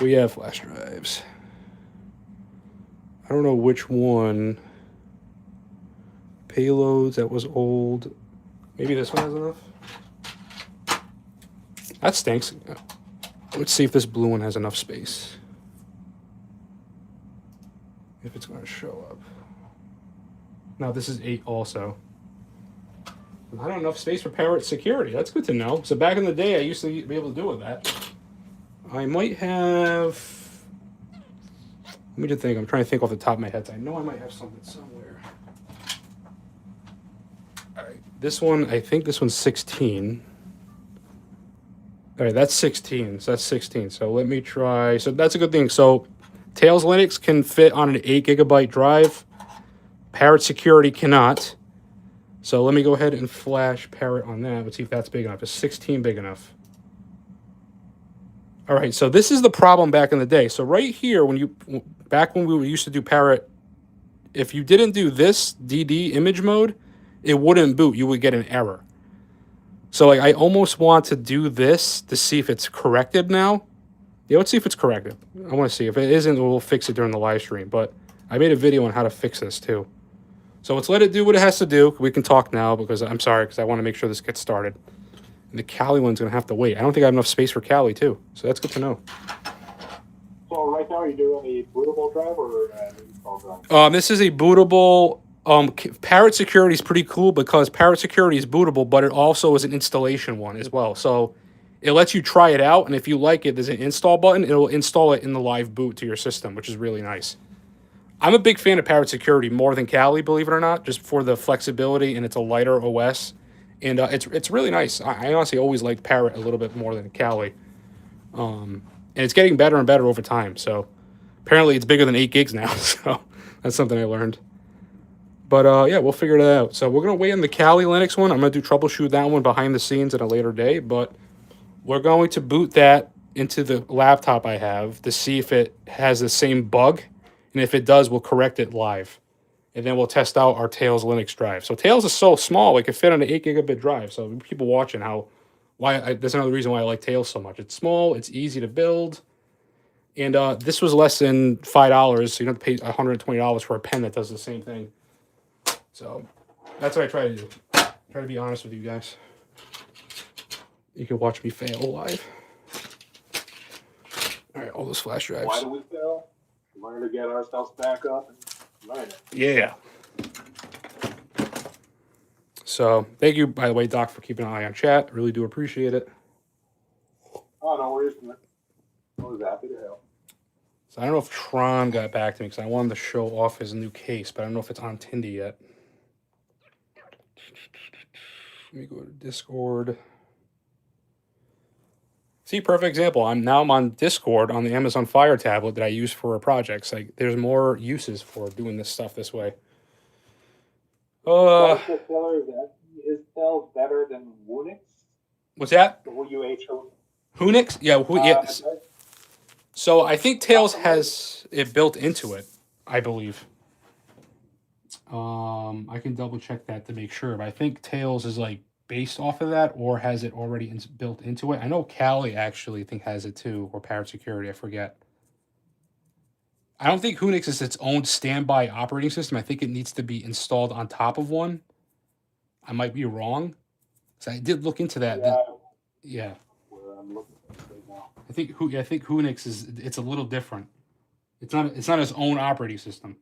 We have flash drives. I don't know which one. Payloads, that was old. Maybe this one has enough? That stinks. Let's see if this blue one has enough space. If it's going to show up. Now this is 8 also. Not enough space for Parrot Security. That's good to know. So back in the day, I used to be able to do with that. I might have. Let me just think. I'm trying to think off the top of my head. I know I might have something somewhere. All right. This one, I think this one's 16. All right, that's 16. So that's 16. So let me try. So that's a good thing. So Tails Linux can fit on an 8 gigabyte drive. Parrot Security cannot. So let me go ahead and flash Parrot on that. Let's see if that's big enough. Is 16 big enough? All right, so this is the problem back in the day. So right here, back when we used to do Parrot, if you didn't do this DD image mode, it wouldn't boot. You would get an error. So like, I almost want to do this to see if it's corrected now. Yeah, let's see if it's corrected. I want to see. If it isn't, we'll fix it during the live stream. But I made a video on how to fix this too. So let's let it do what it has to do. We can talk now because I'm sorry, because I want to make sure this gets started. And the Kali one's going to have to wait. I don't think I have enough space for Kali too. So that's good to know. So right now, are you doing a bootable drive or an install drive? This is a bootable. Parrot Security is pretty cool because Parrot Security is bootable, but it also is an installation one as well. So it lets you try it out, and if you like it, there's an install button. It'll install it in the live boot to your system, which is really nice. I'm a big fan of Parrot Security more than Kali, believe it or not, just for the flexibility, and it's a lighter OS, and it's really nice. I honestly always liked Parrot a little bit more than Kali, and it's getting better and better over time. So apparently, it's bigger than 8 gigs now. So that's something I learned. But yeah, we'll figure that out. So we're gonna wait on the Kali Linux one. I'm gonna do troubleshoot that one behind the scenes at a later day, but we're going to boot that into the laptop I have to see if it has the same bug. And if it does, we'll correct it live. And then we'll test out our Tails Linux drive. So Tails is so small, it can fit on an 8 gigabit drive. So people watching that's another reason why I like Tails so much. It's small, it's easy to build. And this was less than $5, so you don't have to pay $120 for a pen that does the same thing. So that's what I try to do. Try to be honest with you guys. You can watch me fail live. All right, all those flash drives. Why do we fail? Learn to get ourselves back up and learn it. Yeah. So thank you, by the way, Doc, for keeping an eye on chat. Really do appreciate it. Oh, no worries. I was happy to help. So I don't know if Tron got back to me because I wanted to show off his new case, but I don't know if it's on Tindy yet. Let me go to Discord. See, perfect example. I'm on Discord on the Amazon Fire tablet that I use for projects. Like, there's more uses for doing this stuff this way. Is Tails better than Wunix? What's that? W-H-O. Wunix? Yeah, yes. So I think Tails has it built into it, I believe. I can double check that to make sure, but I think Tails is like based off of that, or has it already built into it? I know Kali actually has it too, or Parrot Security, I forget. I don't think Unix is its own standby operating system. I think it needs to be installed on top of one. I might be wrong. So I did look into that. Yeah. Where I'm looking at it right now. I think Unix it's a little different. It's not its own operating system.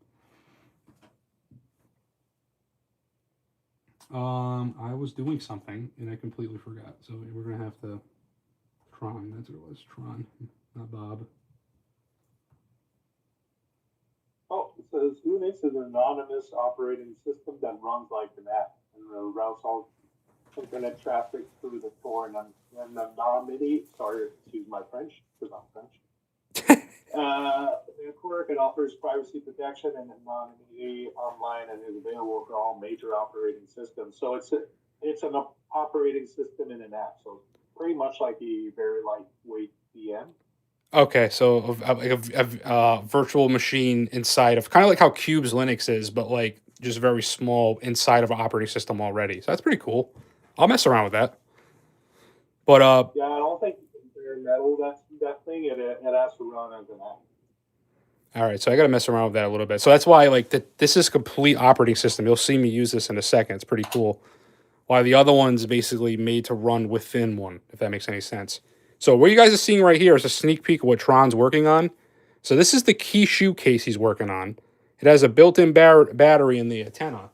I was doing something and I completely forgot. So we're gonna have to Tron. That's what it was. Tron, not Bob. Oh, it says Unix is an anonymous operating system that runs like an app and routes all internet traffic through the Tor and anonymity. Sorry, excuse my French, because I'm French. The network, it offers privacy protection and anonymity online and is available for all major operating systems. So it's an operating system in an app. So pretty much like a very lightweight VM. Okay, so a virtual machine inside of kind of like how Cube's Linux is, but like just very small inside of an operating system already. So that's pretty cool. I'll mess around with that. But yeah, I don't think bare metal that thing. It has to run as an app. All right, so I got to mess around with that a little bit. So that's why this is complete operating system. You'll see me use this in a second. It's pretty cool. While the other one's basically made to run within one, if that makes any sense. So what you guys are seeing right here is a sneak peek of what Tron's working on. So this is the key shoe case he's working on. It has a built-in battery in the antenna.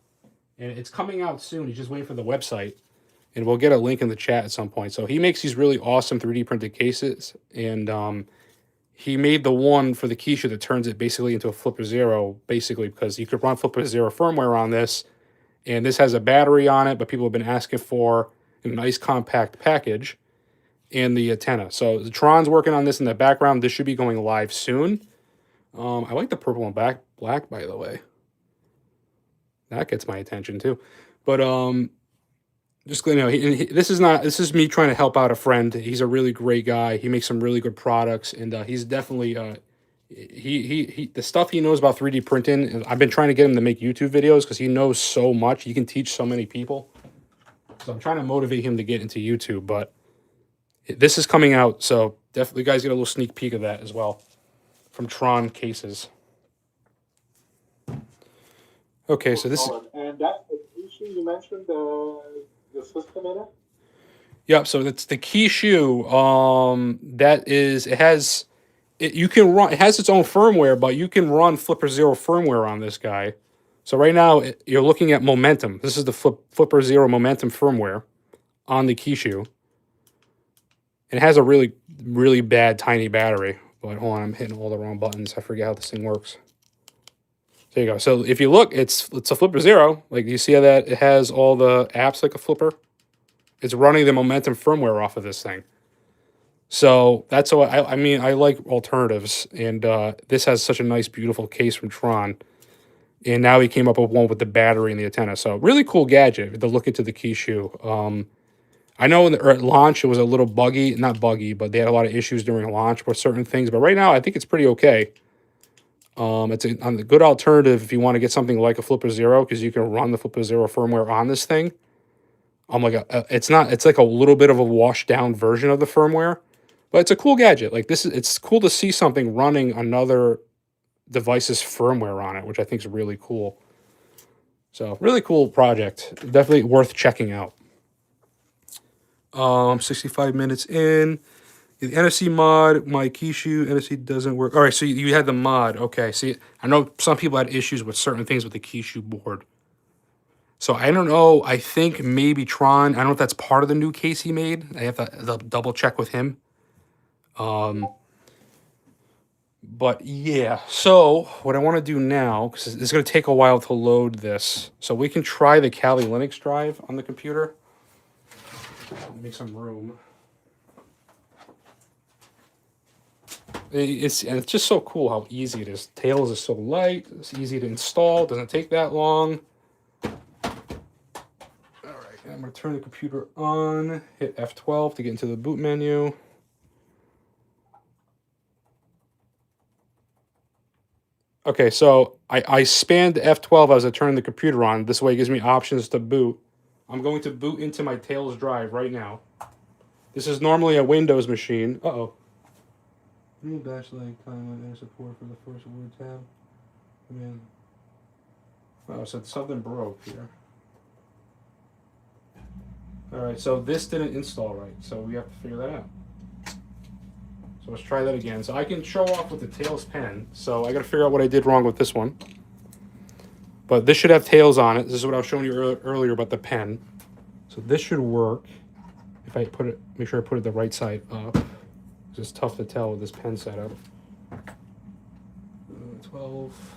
And it's coming out soon. He's just waiting for the website. And we'll get a link in the chat at some point. So he makes these really awesome 3D printed cases. And he made the one for the key shoe that turns it basically into a Flipper Zero, basically, because you could run Flipper Zero firmware on this. And this has a battery on it, but people have been asking for a nice compact package and the antenna. So the Tron's working on this in the background. This should be going live soon. I like the purple and black, by the way. That gets my attention too. But just this is me trying to help out a friend. He's a really great guy. He makes some really good products, and he's definitely the stuff he knows about 3D printing. And I've been trying to get him to make YouTube videos because he knows so much. He can teach so many people. So I'm trying to motivate him to get into YouTube, but this is coming out, so definitely, guys, get a little sneak peek of that as well from Tron Cases. Okay, so this. And that issue you mentioned, the system in it. Yep. So that's the key shoe. It has you can run. It has its own firmware, but you can run Flipper Zero firmware on this guy. So right now you're looking at Momentum. This is the Flipper Zero Momentum firmware on the Kishu. It has a really, really bad tiny battery. But hold on, I'm hitting all the wrong buttons. I forget how this thing works. There you go. So if you look, it's a Flipper Zero. Like, you see how that it has all the apps like a Flipper? It's running the Momentum firmware off of this thing. So that's what I mean. I like alternatives, and this has such a nice, beautiful case from Tron. And now he came up with one with the battery and the antenna. So really cool gadget to look into the Kishu. I know at launch it was a little buggy, not buggy, but they had a lot of issues during launch with certain things. But right now I think it's pretty okay. It's a good alternative if you want to get something like a Flipper Zero, because you can run the Flipper Zero firmware on this thing. It's like a little bit of a washed down version of the firmware, but it's a cool gadget. Like, it's cool to see something running another device's firmware on it, which I think is really cool. So really cool project. Definitely worth checking out. 65 minutes in. The NFC mod, my Kishu NFC doesn't work. All right, so you had the mod. Okay, see, I know some people had issues with certain things with the Kishu board. So I don't know. I think maybe Tron, I don't know if that's part of the new case he made. I have to double check with him. But yeah, so what I want to do now, because it's going to take a while to load this, so we can try the Kali Linux drive on the computer. Make some room. It's just so cool how easy it is. Tails is so light. It's easy to install. Doesn't take that long. All right, I'm going to turn the computer on. Hit F12 to get into the boot menu. Okay, so I spanned F12 as I turn the computer on. This way it gives me options to boot. I'm going to boot into my Tails drive right now. This is normally a Windows machine. Uh-oh. New batch like timeline and support for the first word tab. Man. Oh, so something broke here. Alright, so this didn't install right, so we have to figure that out. So let's try that again. So I can show off with the Tails pen. So I gotta figure out what I did wrong with this one. But this should have Tails on it. This is what I was showing you earlier about the pen. So this should work if I put it, make sure I put it the right side up. It's tough to tell with this pen setup. 12.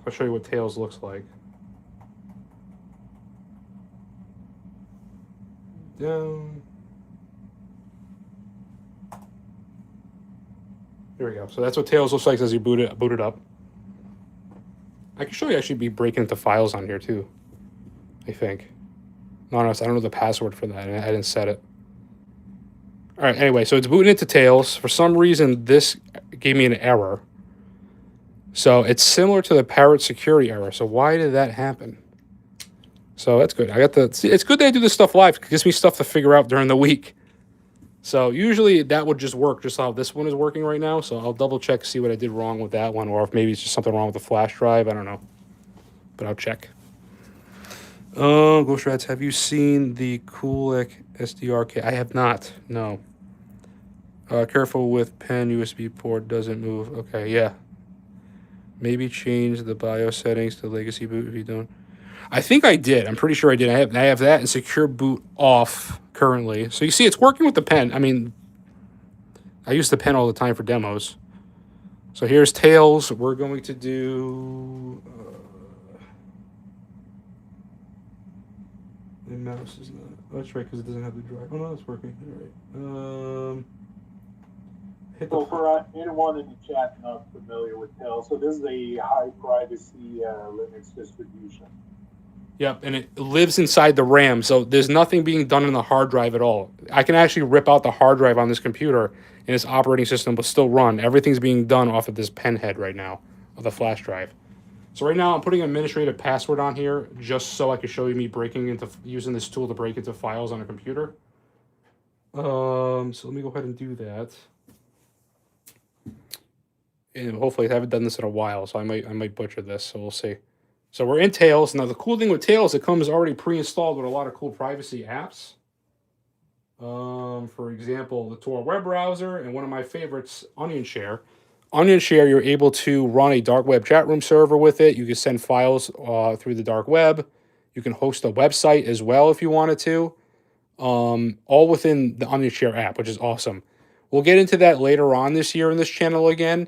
I'll show you what Tails looks like. Down. There we go. So that's what Tails looks like as you boot it up. I can show you actually be breaking into files on here too, I think. No, I don't know the password for that. I didn't set it. All right, anyway, so it's booting into Tails. For some reason, this gave me an error. So it's similar to the Parrot security error. So why did that happen? So that's good. It's good that I do this stuff live. It gives me stuff to figure out during the week. So usually that would just work just how this one is working right now. So I'll double check, see what I did wrong with that one, or if maybe it's just something wrong with the flash drive. I don't know. But I'll check. GhostStrats, have you seen the Kulik SDR? I have not. No. Careful with pen USB port doesn't move. Okay, yeah. Maybe change the BIOS settings to legacy boot if you don't. I think I did. I'm pretty sure I did. I have that and secure boot off currently. So you see, it's working with the pen. I mean, I use the pen all the time for demos. So here's Tails. We're going to do. The mouse is not. Oh, that's right, because it doesn't have the drive. Oh no, it's working. All right. So for anyone in the chat not familiar with Tails, so this is a high privacy Linux distribution. Yep, and it lives inside the RAM, so there's nothing being done in the hard drive at all. I can actually rip out the hard drive on this computer, and this operating system will still run. Everything's being done off of this pen head right now, of the flash drive. So right now, I'm putting an administrative password on here, just so I can show you me using this tool to break into files on a computer. So let me go ahead and do that. And hopefully I haven't done this in a while, so I might butcher this, so we'll see. So we're in Tails. Now the cool thing with Tails, it comes already pre-installed with a lot of cool privacy apps. For example, the Tor web browser, and one of my favorites, Onion Share. Onion Share, you're able to run a dark web chat room server with it. You can send files through the dark web. You can host a website as well if you wanted to. All within the Onion Share app, which is awesome. We'll get into that later on this year in this channel again.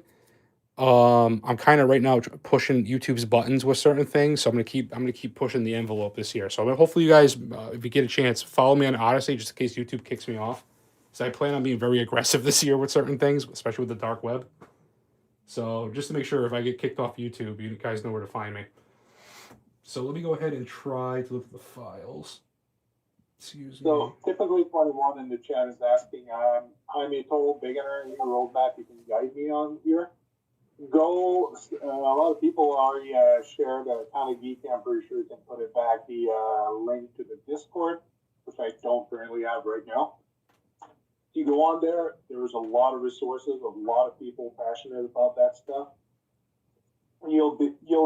I'm kind of right now pushing YouTube's buttons with certain things, so I'm gonna keep pushing the envelope this year. So hopefully you guys, if you get a chance, follow me on Odyssey just in case YouTube kicks me off. So I plan on being very aggressive this year with certain things, especially with the dark web. So just to make sure if I get kicked off YouTube, you guys know where to find me. So let me go ahead and try to look at the files. Excuse me. So typically 21 in the chat is asking, I'm a total beginner. Any roadmap you can guide me on here? Go. A lot of people already shared a kind of geek. I'm pretty sure you can put it back. The link to the Discord, which I don't currently have right now. If you go on there, there's a lot of resources, a lot of people passionate about that stuff. You'll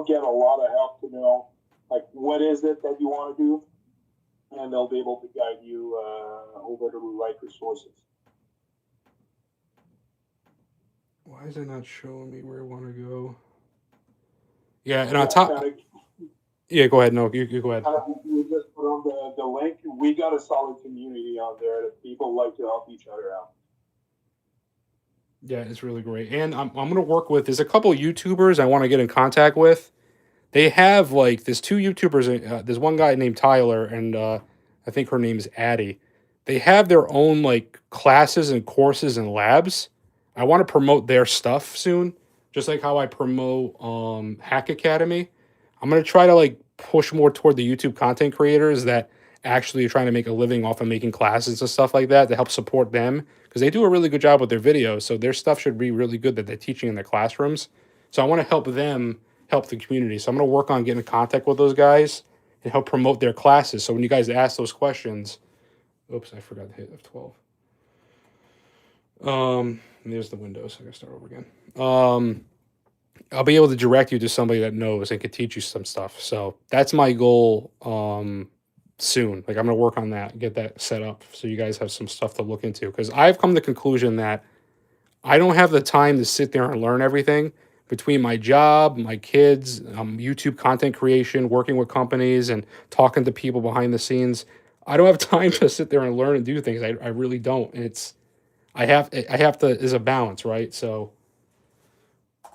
get a lot of help to know like what is it that you want to do, and they'll be able to guide you over to the right resources. Why is it not showing me where I want to go? Yeah, and on top... Yeah, go ahead. No, you go ahead. We just put on the link. We got a solid community on there that people like to help each other out. Yeah, it's really great. And I'm going to work with... There's a couple YouTubers I want to get in contact with. They have, like, there's two YouTubers. There's one guy named Tyler, and I think her name is Addie. They have their own, like, classes and courses and labs. I want to promote their stuff soon, just like how I promote Hack Academy. I'm going to try to, like, push more toward the YouTube content creators that actually are trying to make a living off of making classes and stuff like that to help support them, because they do a really good job with their videos, so their stuff should be really good that they're teaching in their classrooms. So I want to help them help the community. So I'm going to work on getting in contact with those guys and help promote their classes. So when you guys ask those questions... Oops, I forgot to hit F12. There's the windows. I gotta start over again. I'll be able to direct you to somebody that knows and can teach you some stuff. So that's my goal soon. Like I'm gonna work on that, get that set up so you guys have some stuff to look into. Because I've come to the conclusion that I don't have the time to sit there and learn everything between my job, my kids, YouTube content creation, working with companies, and talking to people behind the scenes. I don't have time to sit there and learn and do things. I really don't. And I have to, there's a balance, right? So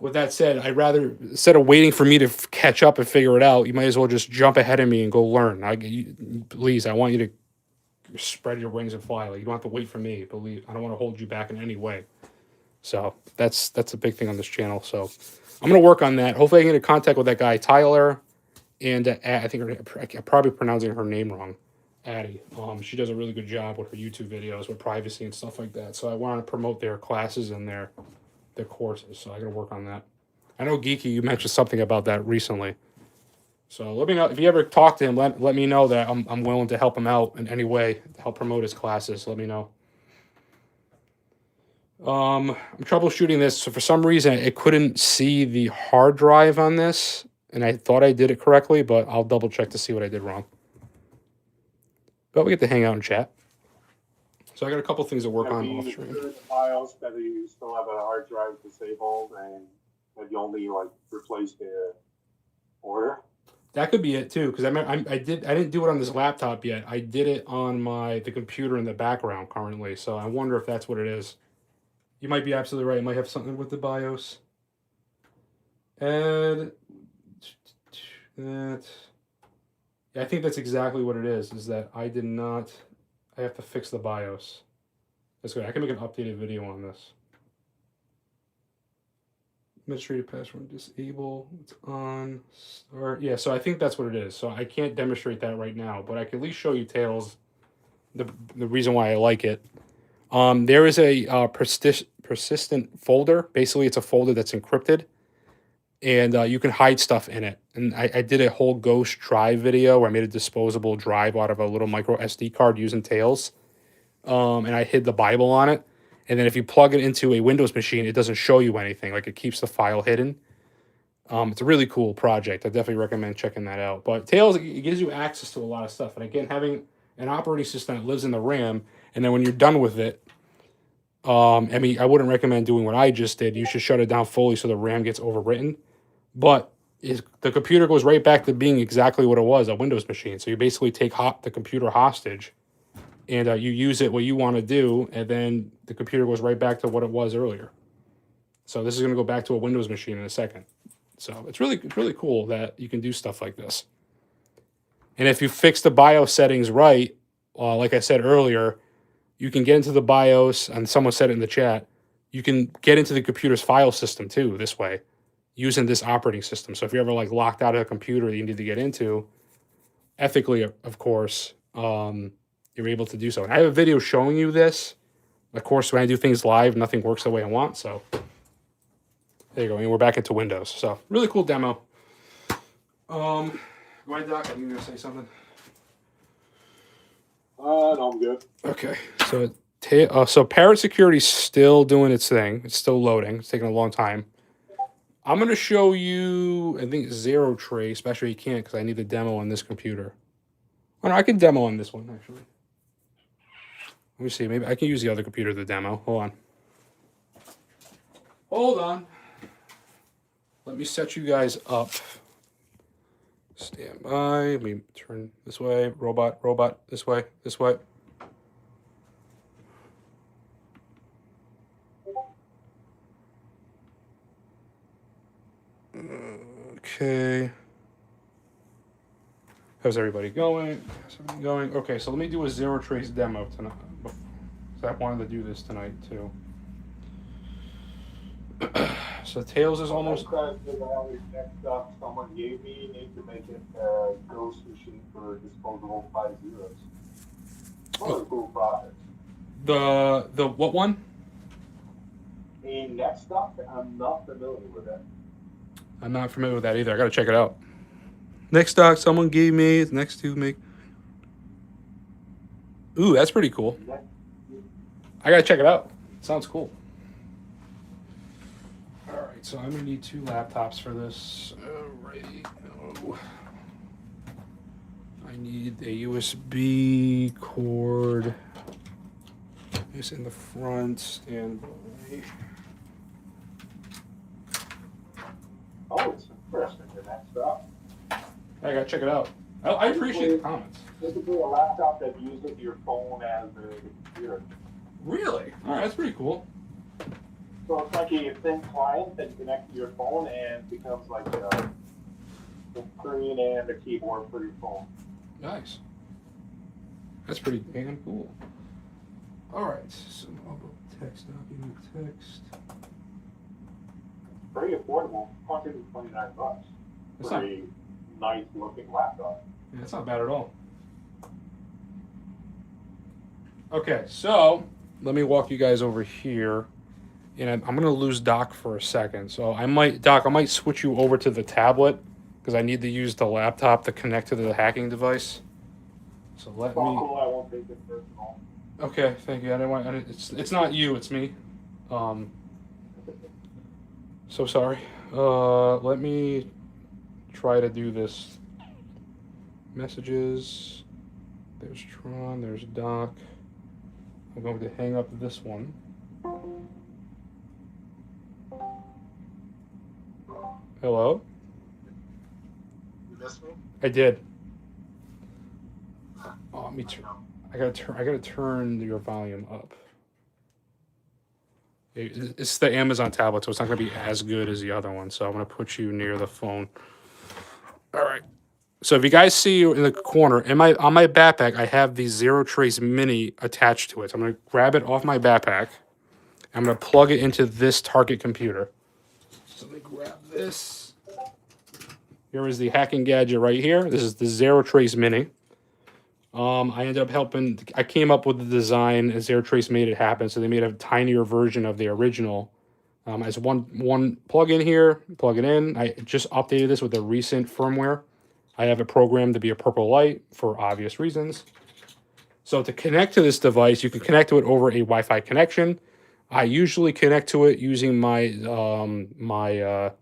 with that said, I'd rather, instead of waiting for me to catch up and figure it out, you might as well just jump ahead of me and go learn. Please, I want you to spread your wings and fly. Like, you don't have to wait for me. Believe, I don't want to hold you back in any way. So that's a big thing on this channel. So I'm going to work on that. Hopefully I can get in contact with that guy, Tyler, and I think I'm probably pronouncing her name wrong. Addie. She does a really good job with her YouTube videos with privacy and stuff like that. So I want to promote their classes and their courses. So I got to work on that. I know Geeky, you mentioned something about that recently. So let me know if you ever talk to him. Let me know that I'm willing to help him out in any way to help promote his classes. Let me know. I'm troubleshooting this. So for some reason, it couldn't see the hard drive on this, and I thought I did it correctly, but I'll double check to see what I did wrong. But we get to hang out and chat. So I got a couple things to work on off stream. The files that you still have a hard drive disabled and that you only like replace the order. That could be it too, because I didn't do it on this laptop yet. I did it on the computer in the background currently. So I wonder if that's what it is. You might be absolutely right. It might have something with the BIOS. And that. Yeah, I think that's exactly what it is that I did not... I have to fix the BIOS. That's good. I can make an updated video on this. Administrative password disable. It's on. Start. Yeah, so I think that's what it is. So I can't demonstrate that right now, but I can at least show you Tails, the reason why I like it. There is a persistent folder. Basically, it's a folder that's encrypted. And you can hide stuff in it. And I did a whole Ghost Drive video where I made a disposable drive out of a little micro SD card using Tails. And I hid the Bible on it. And then if you plug it into a Windows machine, it doesn't show you anything. Like, it keeps the file hidden. It's a really cool project. I definitely recommend checking that out. But Tails, it gives you access to a lot of stuff. And again, having an operating system that lives in the RAM, And then when you're done with it, I mean, I wouldn't recommend doing what I just did. You should shut it down fully so the RAM gets overwritten. But the computer goes right back to being exactly what it was, a Windows machine. So you basically take the computer hostage, and you use it what you want to do, and then the computer goes right back to what it was earlier. So this is going to go back to a Windows machine in a second. So it's really cool that you can do stuff like this. And if you fix the BIOS settings right, like I said earlier, you can get into the BIOS, and someone said it in the chat, you can get into the computer's file system too this way, using this operating system. So if you're ever like locked out of a computer that you need to get into, ethically, of course, you're able to do so. And I have a video showing you this. Of course, when I do things live, nothing works the way I want. So there you go. And we're back into Windows. So really cool demo. Go ahead, Doc. Are you going to say something? No, I'm good. Okay. So Parrot Security's still doing its thing. It's still loading. It's taking a long time. I'm going to show you, I think, Zero Trace. Especially you can't because I need the demo on this computer. Oh, no, I can demo on this one, actually. Let me see. Maybe I can use the other computer to demo. Hold on. Let me set you guys up. Stand by. Let me turn this way. Robot, this way. Okay. How's everybody going? Okay, so let me do a Zero Trace demo tonight. So I wanted to do this tonight too. So Tails is almost. Next up, someone gave me, need to make it a ghost machine for disposable 5 zeros. What a cool product. The what one? The next up, I'm not familiar with it. I'm not familiar with that either. I gotta check it out. Next stock someone gave me. It's next to make. Ooh, that's pretty cool. I gotta check it out. Sounds cool. All right, so I'm gonna need 2 laptops for this. Alrighty. Oh. I need a USB cord. It's in the front standby. Oh, it's interesting. The next up. I gotta check it out. I appreciate the comments. This would be a laptop that uses your phone as a computer. Really? All right, that's pretty cool. So it's like a thin client that you connect to your phone and becomes like a screen and a keyboard for your phone. Nice. That's pretty damn cool. All right, so I'll go text document text. Very affordable, $129 That's for not, a nice looking laptop. yeah, that's not bad at all. Okay, so let me walk you guys over here, and I'm gonna lose Doc for a second. So I might switch you over to the tablet because I need to use the laptop to connect to the hacking device. So let me. I won't take it personal. Okay, thank you. It's not you, it's me. So sorry. Let me try to do this. Messages. There's Tron. There's Doc. I'm going to hang up this one. Hello? You missed me? I did. Oh, me too. I gotta turn your volume up. It's the Amazon tablet, so it's not gonna be as good as the other one. So I'm gonna put you near the phone. All right. So if you guys see in the corner, on my backpack, I have the Zero Trace Mini attached to it. So I'm gonna grab it off my backpack. I'm gonna plug it into this target computer. So let me grab this. Here is the hacking gadget right here. This is the Zero Trace Mini. I ended up I came up with the design, and Zero Trace made it happen. So they made a tinier version of the original. As one plug in here, plug it in. I just updated this with the recent firmware. I have it programmed to be a purple light for obvious reasons. So to connect to this device, you can connect to it over a Wi-Fi connection. I usually connect to it using my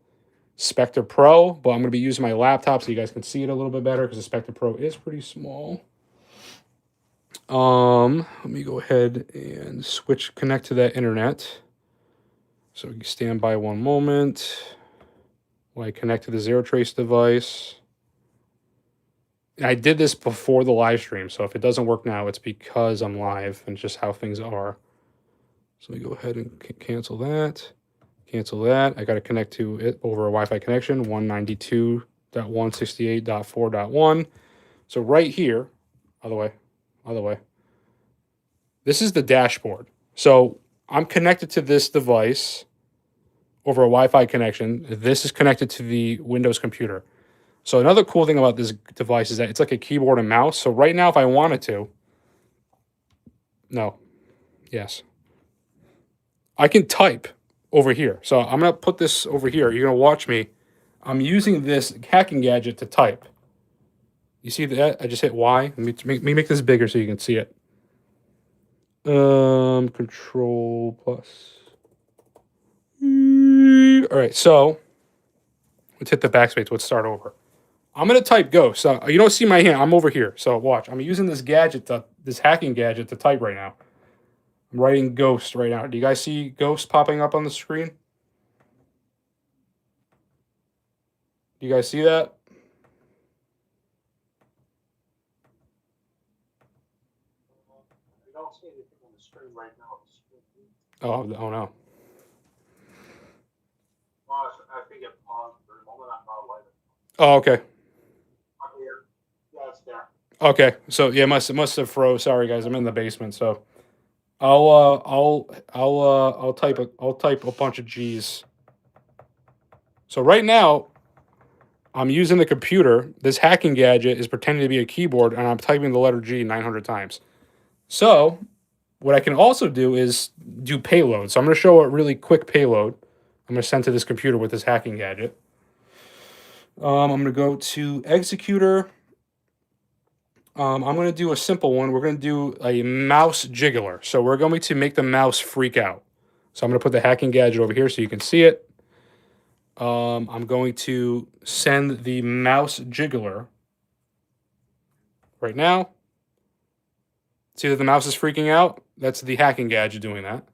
Spectre Pro, but I'm going to be using my laptop so you guys can see it a little bit better because the Spectre Pro is pretty small. Let me go ahead and connect to that internet. So you stand by one moment while I connect to the zero trace device. And I did this before the live stream, so if it doesn't work now, it's because I'm live and just how things are. So let me go ahead and cancel that. Cancel that. I got to connect to it over a Wi-Fi connection, 192.168.4.1. So right here, other way. This is the dashboard. So I'm connected to this device over a Wi-Fi connection. This is connected to the Windows computer. So another cool thing about this device is that it's like a keyboard and mouse. So right now, if I wanted to, yes, I can type over here. So I'm going to put this over here. You're going to watch me. I'm using this hacking gadget to type. You see that? I just hit Y. Let me make this bigger so you can see it. Control plus. All right, so let's hit the backspace. Let's start over. I'm gonna type Ghost. You don't see my hand. I'm over here. So watch. I'm using this hacking gadget to type right now. I'm writing Ghost right now. Do you guys see Ghost popping up on the screen? Do you guys see that? I don't see anything on the screen right now. Oh no. I think it paused for a moment. I'm not live. Oh, okay. Yeah, it's there. Okay. So yeah, must have froze. Sorry guys, I'm in the basement. So I'll type a bunch of G's. So right now, I'm using the computer. This hacking gadget is pretending to be a keyboard, and I'm typing the letter G 900 times. So what I can also do is do payload. So I'm going to show a really quick payload. I'm going to send to this computer with this hacking gadget. I'm going to go to executor. I'm going to do a simple one. We're going to do a mouse jiggler. So we're going to make the mouse freak out. So I'm going to put the hacking gadget over here so you can see it. I'm going to send the mouse jiggler right now. See that the mouse is freaking out? That's the hacking gadget doing that.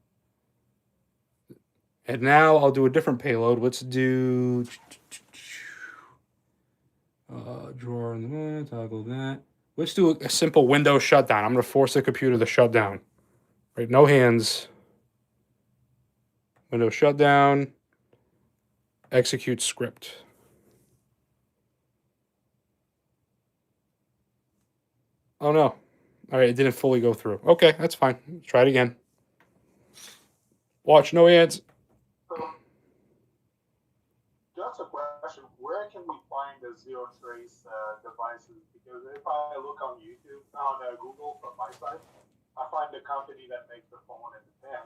And now I'll do a different payload. Let's do drawer in the way, toggle that. Let's do a simple Windows shutdown. I'm going to force the computer to shut down. Right, no hands. Windows shutdown. Execute script. Oh no. All right, it didn't fully go through. Okay, that's fine. Try it again. Watch, no hands. Just a question: where can we find the zero trace devices? Because if I look on YouTube, on Google from my side, I find the company that makes the phone and the pen,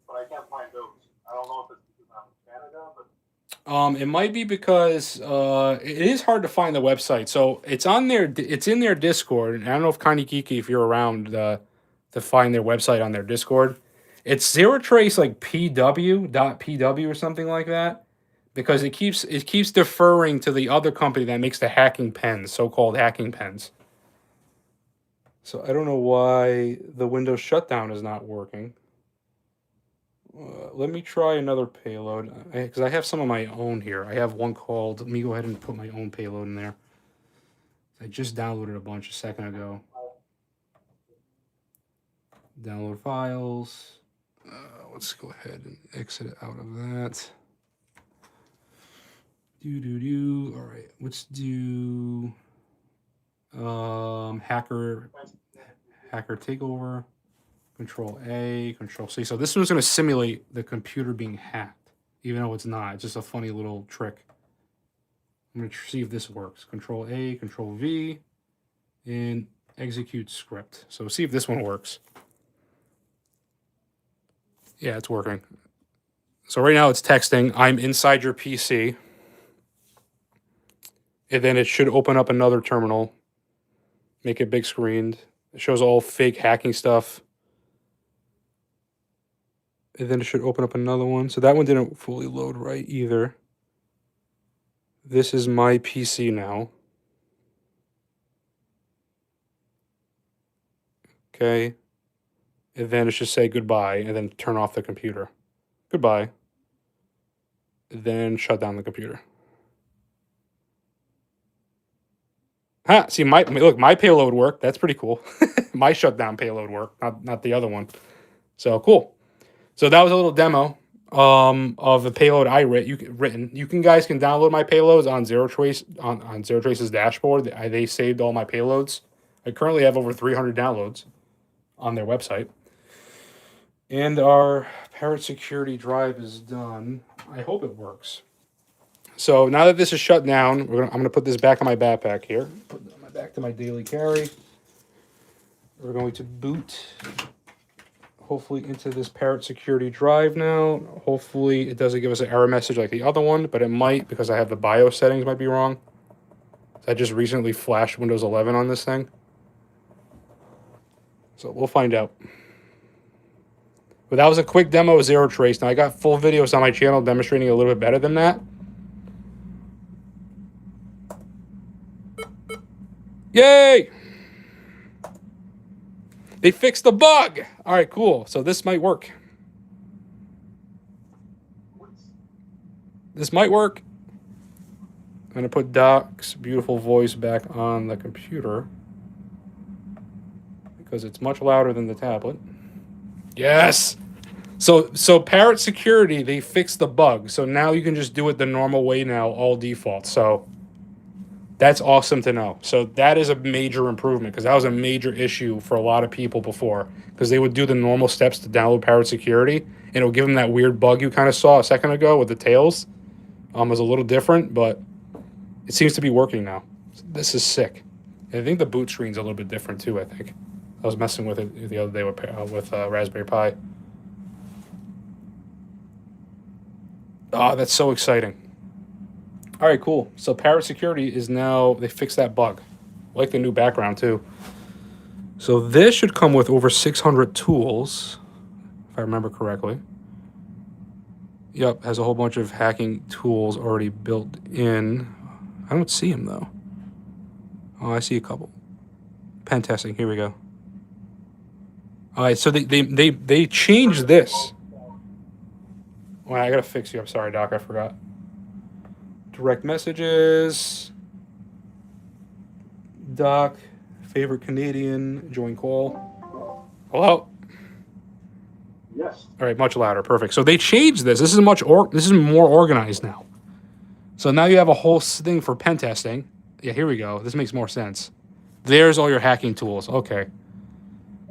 but I can't find those. I don't know if it's because I'm in Canada, but It might be because it is hard to find the website. So it's on their, it's in their Discord. And I don't know if Kindy Geeky, if you're around, to find their website on their Discord. It's zero trace like pw.pw or something like that, because it keeps deferring to the other company that makes the hacking pens, so-called hacking pens. So I don't know why the Windows shutdown is not working. Let me try another payload, because I have some of my own here. I have one called, let me go ahead and put my own payload in there. I just downloaded a bunch a second ago. Download files. Let's go ahead and exit out of that. All right, let's do hacker takeover. Control A, Control C. So this one's going to simulate the computer being hacked, even though it's not. It's just a funny little trick. I'm going to see if this works. Control A, Control V, and execute script. So see if this one works. Yeah, it's working. So right now it's texting, I'm inside your PC. And then it should open up another terminal. Make it big screened. It shows all fake hacking stuff. And then it should open up another one. So that one didn't fully load right either. This is my PC now. Okay. And then it should say goodbye and then turn off the computer. Goodbye. And then shut down the computer. Ha! See, my payload worked. That's pretty cool. My shutdown payload worked, not the other one. So cool. So that was a little demo of the payload I written. You guys can download my payloads on Zero Trace on Zero Trace's dashboard. They saved all my payloads. I currently have over 300 downloads on their website. And our Parrot Security drive is done. I hope it works. So now that this is shut down, I'm gonna put this back on my backpack here. Put it back to my daily carry. We're going to boot, hopefully, into this Parrot Security drive now. Hopefully it doesn't give us an error message like the other one, but it might because I have the BIOS settings might be wrong. I just recently flashed Windows 11 on this thing. So we'll find out. But that was a quick demo of Zero Trace. Now I got full videos on my channel demonstrating a little bit better than that. Yay! They fixed the bug! All right, cool. So this might work. This might work. I'm going to put Doc's beautiful voice back on the computer because it's much louder than the tablet. Yes! So Parrot Security, they fixed the bug. So now you can just do it the normal way now, all default. So that's awesome to know. So that is a major improvement because that was a major issue for a lot of people before because they would do the normal steps to download Parrot Security and it would give them that weird bug you kind of saw a second ago with the tails. It was a little different, but it seems to be working now. This is sick. And I think the boot screen's a little bit different too, I think. I was messing with it the other day with Raspberry Pi. Oh, that's so exciting. All right, cool. So Parrot Security is now, they fixed that bug. I like the new background too. So this should come with over 600 tools, if I remember correctly. Yep, has a whole bunch of hacking tools already built in. I don't see them though. Oh, I see a couple. Pen testing, here we go. All right, so they changed this. Well, I gotta fix you. I'm sorry, Doc, I forgot. Direct messages. Doc, favorite Canadian, join call. Hello? Yes. All right, much louder. Perfect. So they changed this. This is more organized now. So now you have a whole thing for pen testing. Yeah, here we go. This makes more sense. There's all your hacking tools. Okay.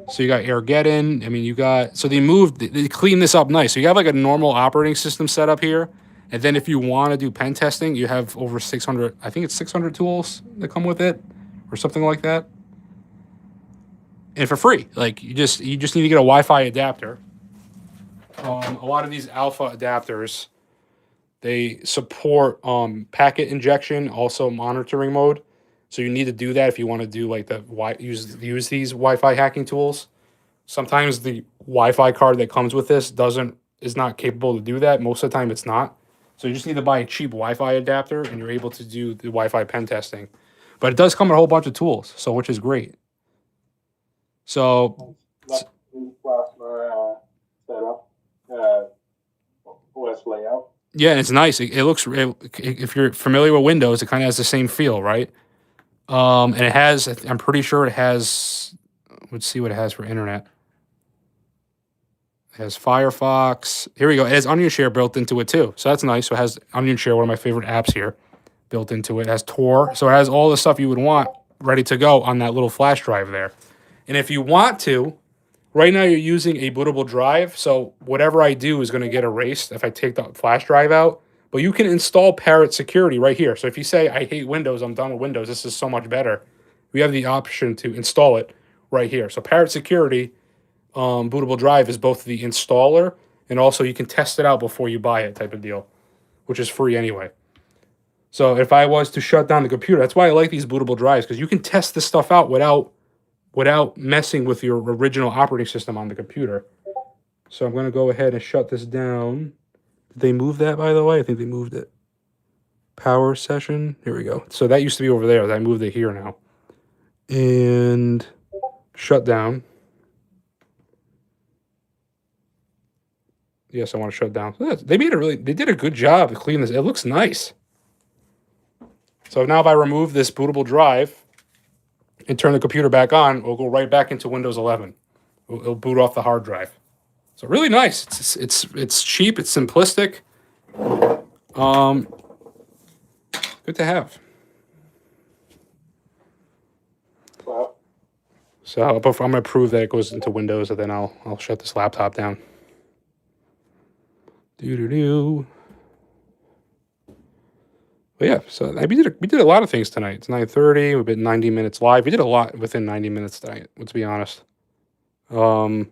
So you got AirGettin. I mean, you got... So they cleaned this up nice. So you have like a normal operating system set up here. And then if you want to do pen testing, you have over 600... I think it's 600 tools that come with it. Or something like that. And for free. Like, you just need to get a Wi-Fi adapter. A lot of these alpha adapters, they support packet injection, also monitoring mode. So you need to do that if you want to do like use these Wi-Fi hacking tools. Sometimes the Wi-Fi card that comes with this is not capable to do that. Most of the time it's not. So you just need to buy a cheap Wi-Fi adapter and you're able to do the Wi-Fi pen testing. But it does come with a whole bunch of tools, so which is great. So Setup, OS layout. yeah, it's nice. It looks, if you're familiar with Windows, it kind of has the same feel, right? And it has, I'm pretty sure it has, let's see what it has for internet. It has Firefox. Here we go. It has Onion Share built into it too. So that's nice. So it has Onion Share, one of my favorite apps here, built into it. It has Tor. So it has all the stuff you would want ready to go on that little flash drive there. And if you want to, right now you're using a bootable drive. So whatever I do is going to get erased if I take the flash drive out. But you can install Parrot Security right here. So if you say, I hate Windows, I'm done with Windows, this is so much better. We have the option to install it right here. So Parrot Security bootable drive is both the installer and also you can test it out before you buy it type of deal, which is free anyway. So if I was to shut down the computer, that's why I like these bootable drives, because you can test this stuff out without messing with your original operating system on the computer. So I'm going to go ahead and shut this down. Did they move that, by the way? I think they moved it. Power session. Here we go. So that used to be over there. I moved it here now. And shut down. Yes, I want to shut down. They did a good job to clean this. It looks nice. So now if I remove this bootable drive and turn the computer back on, it'll go right back into Windows 11. It'll boot off the hard drive. So really nice. It's cheap. It's simplistic. Good to have. Well, So I'm going to prove that it goes into Windows, and then I'll shut this laptop down. Doo-doo-doo. But yeah, so we did a lot of things tonight. It's 9:30. We've been 90 minutes live. We did a lot within 90 minutes tonight, let's be honest. Went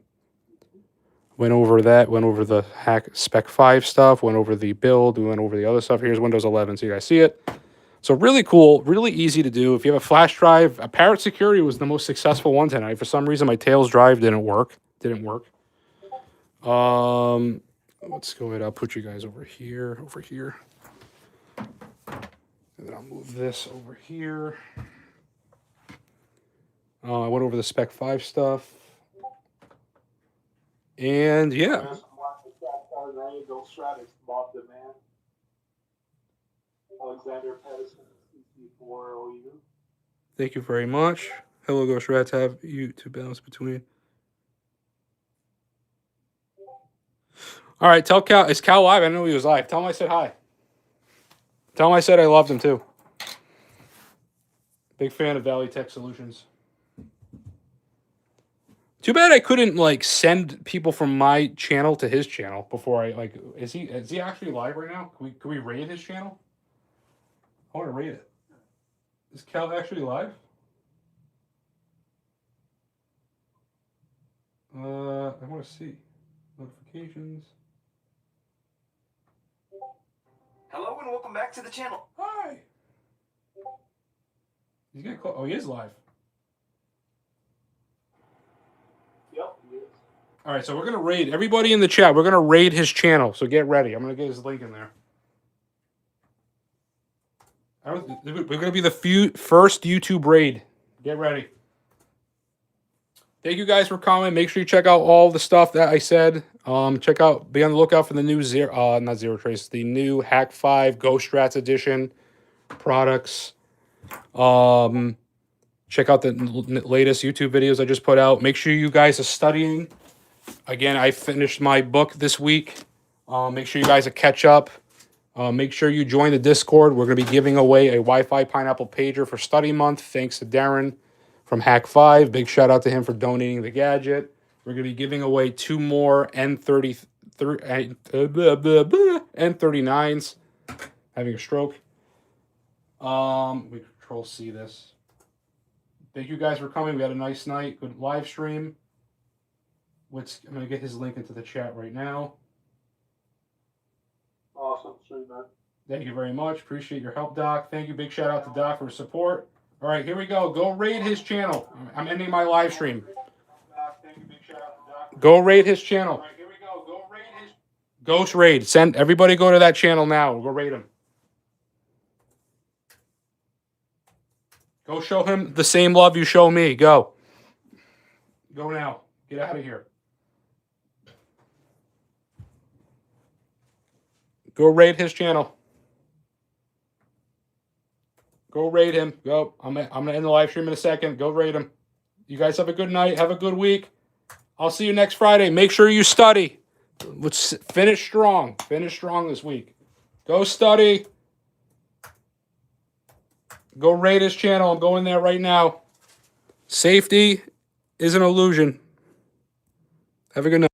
over that, went over the hack spec 5 stuff, went over the build, we went over the other stuff. Here's Windows 11, so you guys see it. So really cool, really easy to do. If you have a flash drive, Parrot Security was the most successful one tonight. For some reason, my Tails drive didn't work. Let's go ahead. I'll put you guys over here. And then I'll move this over here. I went over the Spec 5 stuff. And yeah. GhostStrats, Bob the Man. Alexander Pedersen, CC4OU. Thank you very much. Hello, GhostStrats. Have you to balance between. All right, tell Cal. Is Cal live? I know he was live. Tell him I said hi. Tell him I said I loved him too. Big fan of Valley Tech Solutions. Too bad I couldn't like send people from my channel to his channel before I like. Is he actually live right now? Can we raid his channel? I want to raid it. Is Cal actually live? I want to see notifications. Hello and welcome back to the channel. Hi. He's gonna call. Oh, he is live. Yep, he is. All right, so we're gonna raid everybody in the chat. We're gonna raid his channel. So get ready. I'm gonna get his link in there. We're gonna be the first YouTube raid. Get ready. Thank you guys for coming. Make sure you check out all the stuff that I said. Be on the lookout for the new not Zero Trace, the new Hack 5 GhostStrats edition products. Check out the latest YouTube videos I just put out. Make sure you guys are studying. Again, I finished my book this week. Make sure you guys catch up. Make sure you join the Discord. We're going to be giving away a Wi-Fi Pineapple pager for study month. Thanks to Darren from Hack 5. Big shout out to him for donating the gadget. We're going to be giving away 2 more N39s. Having a stroke. We control C this. Thank you guys for coming. We had a nice night. Good live stream. I'm going to get his link into the chat right now. Awesome, sure, man. Thank you very much. Appreciate your help, Doc. Thank you. Big shout out to Doc for his support. All right, here we go. Go raid his channel. I'm ending my live stream. Go raid his channel. All right, here we go. Go raid his Ghost Raid. Send everybody go to that channel now. We'll go raid him. Go show him the same love you show me. Go. Go now. Get out of here. Go raid his channel. Go raid him. Go. I'm gonna end the live stream in a second. Go raid him. You guys have a good night. Have a good week. I'll see you next Friday. Make sure you study. Let's finish strong. Finish strong this week. Go study. Go raid his channel. I'm going there right now. Safety is an illusion. Have a good night.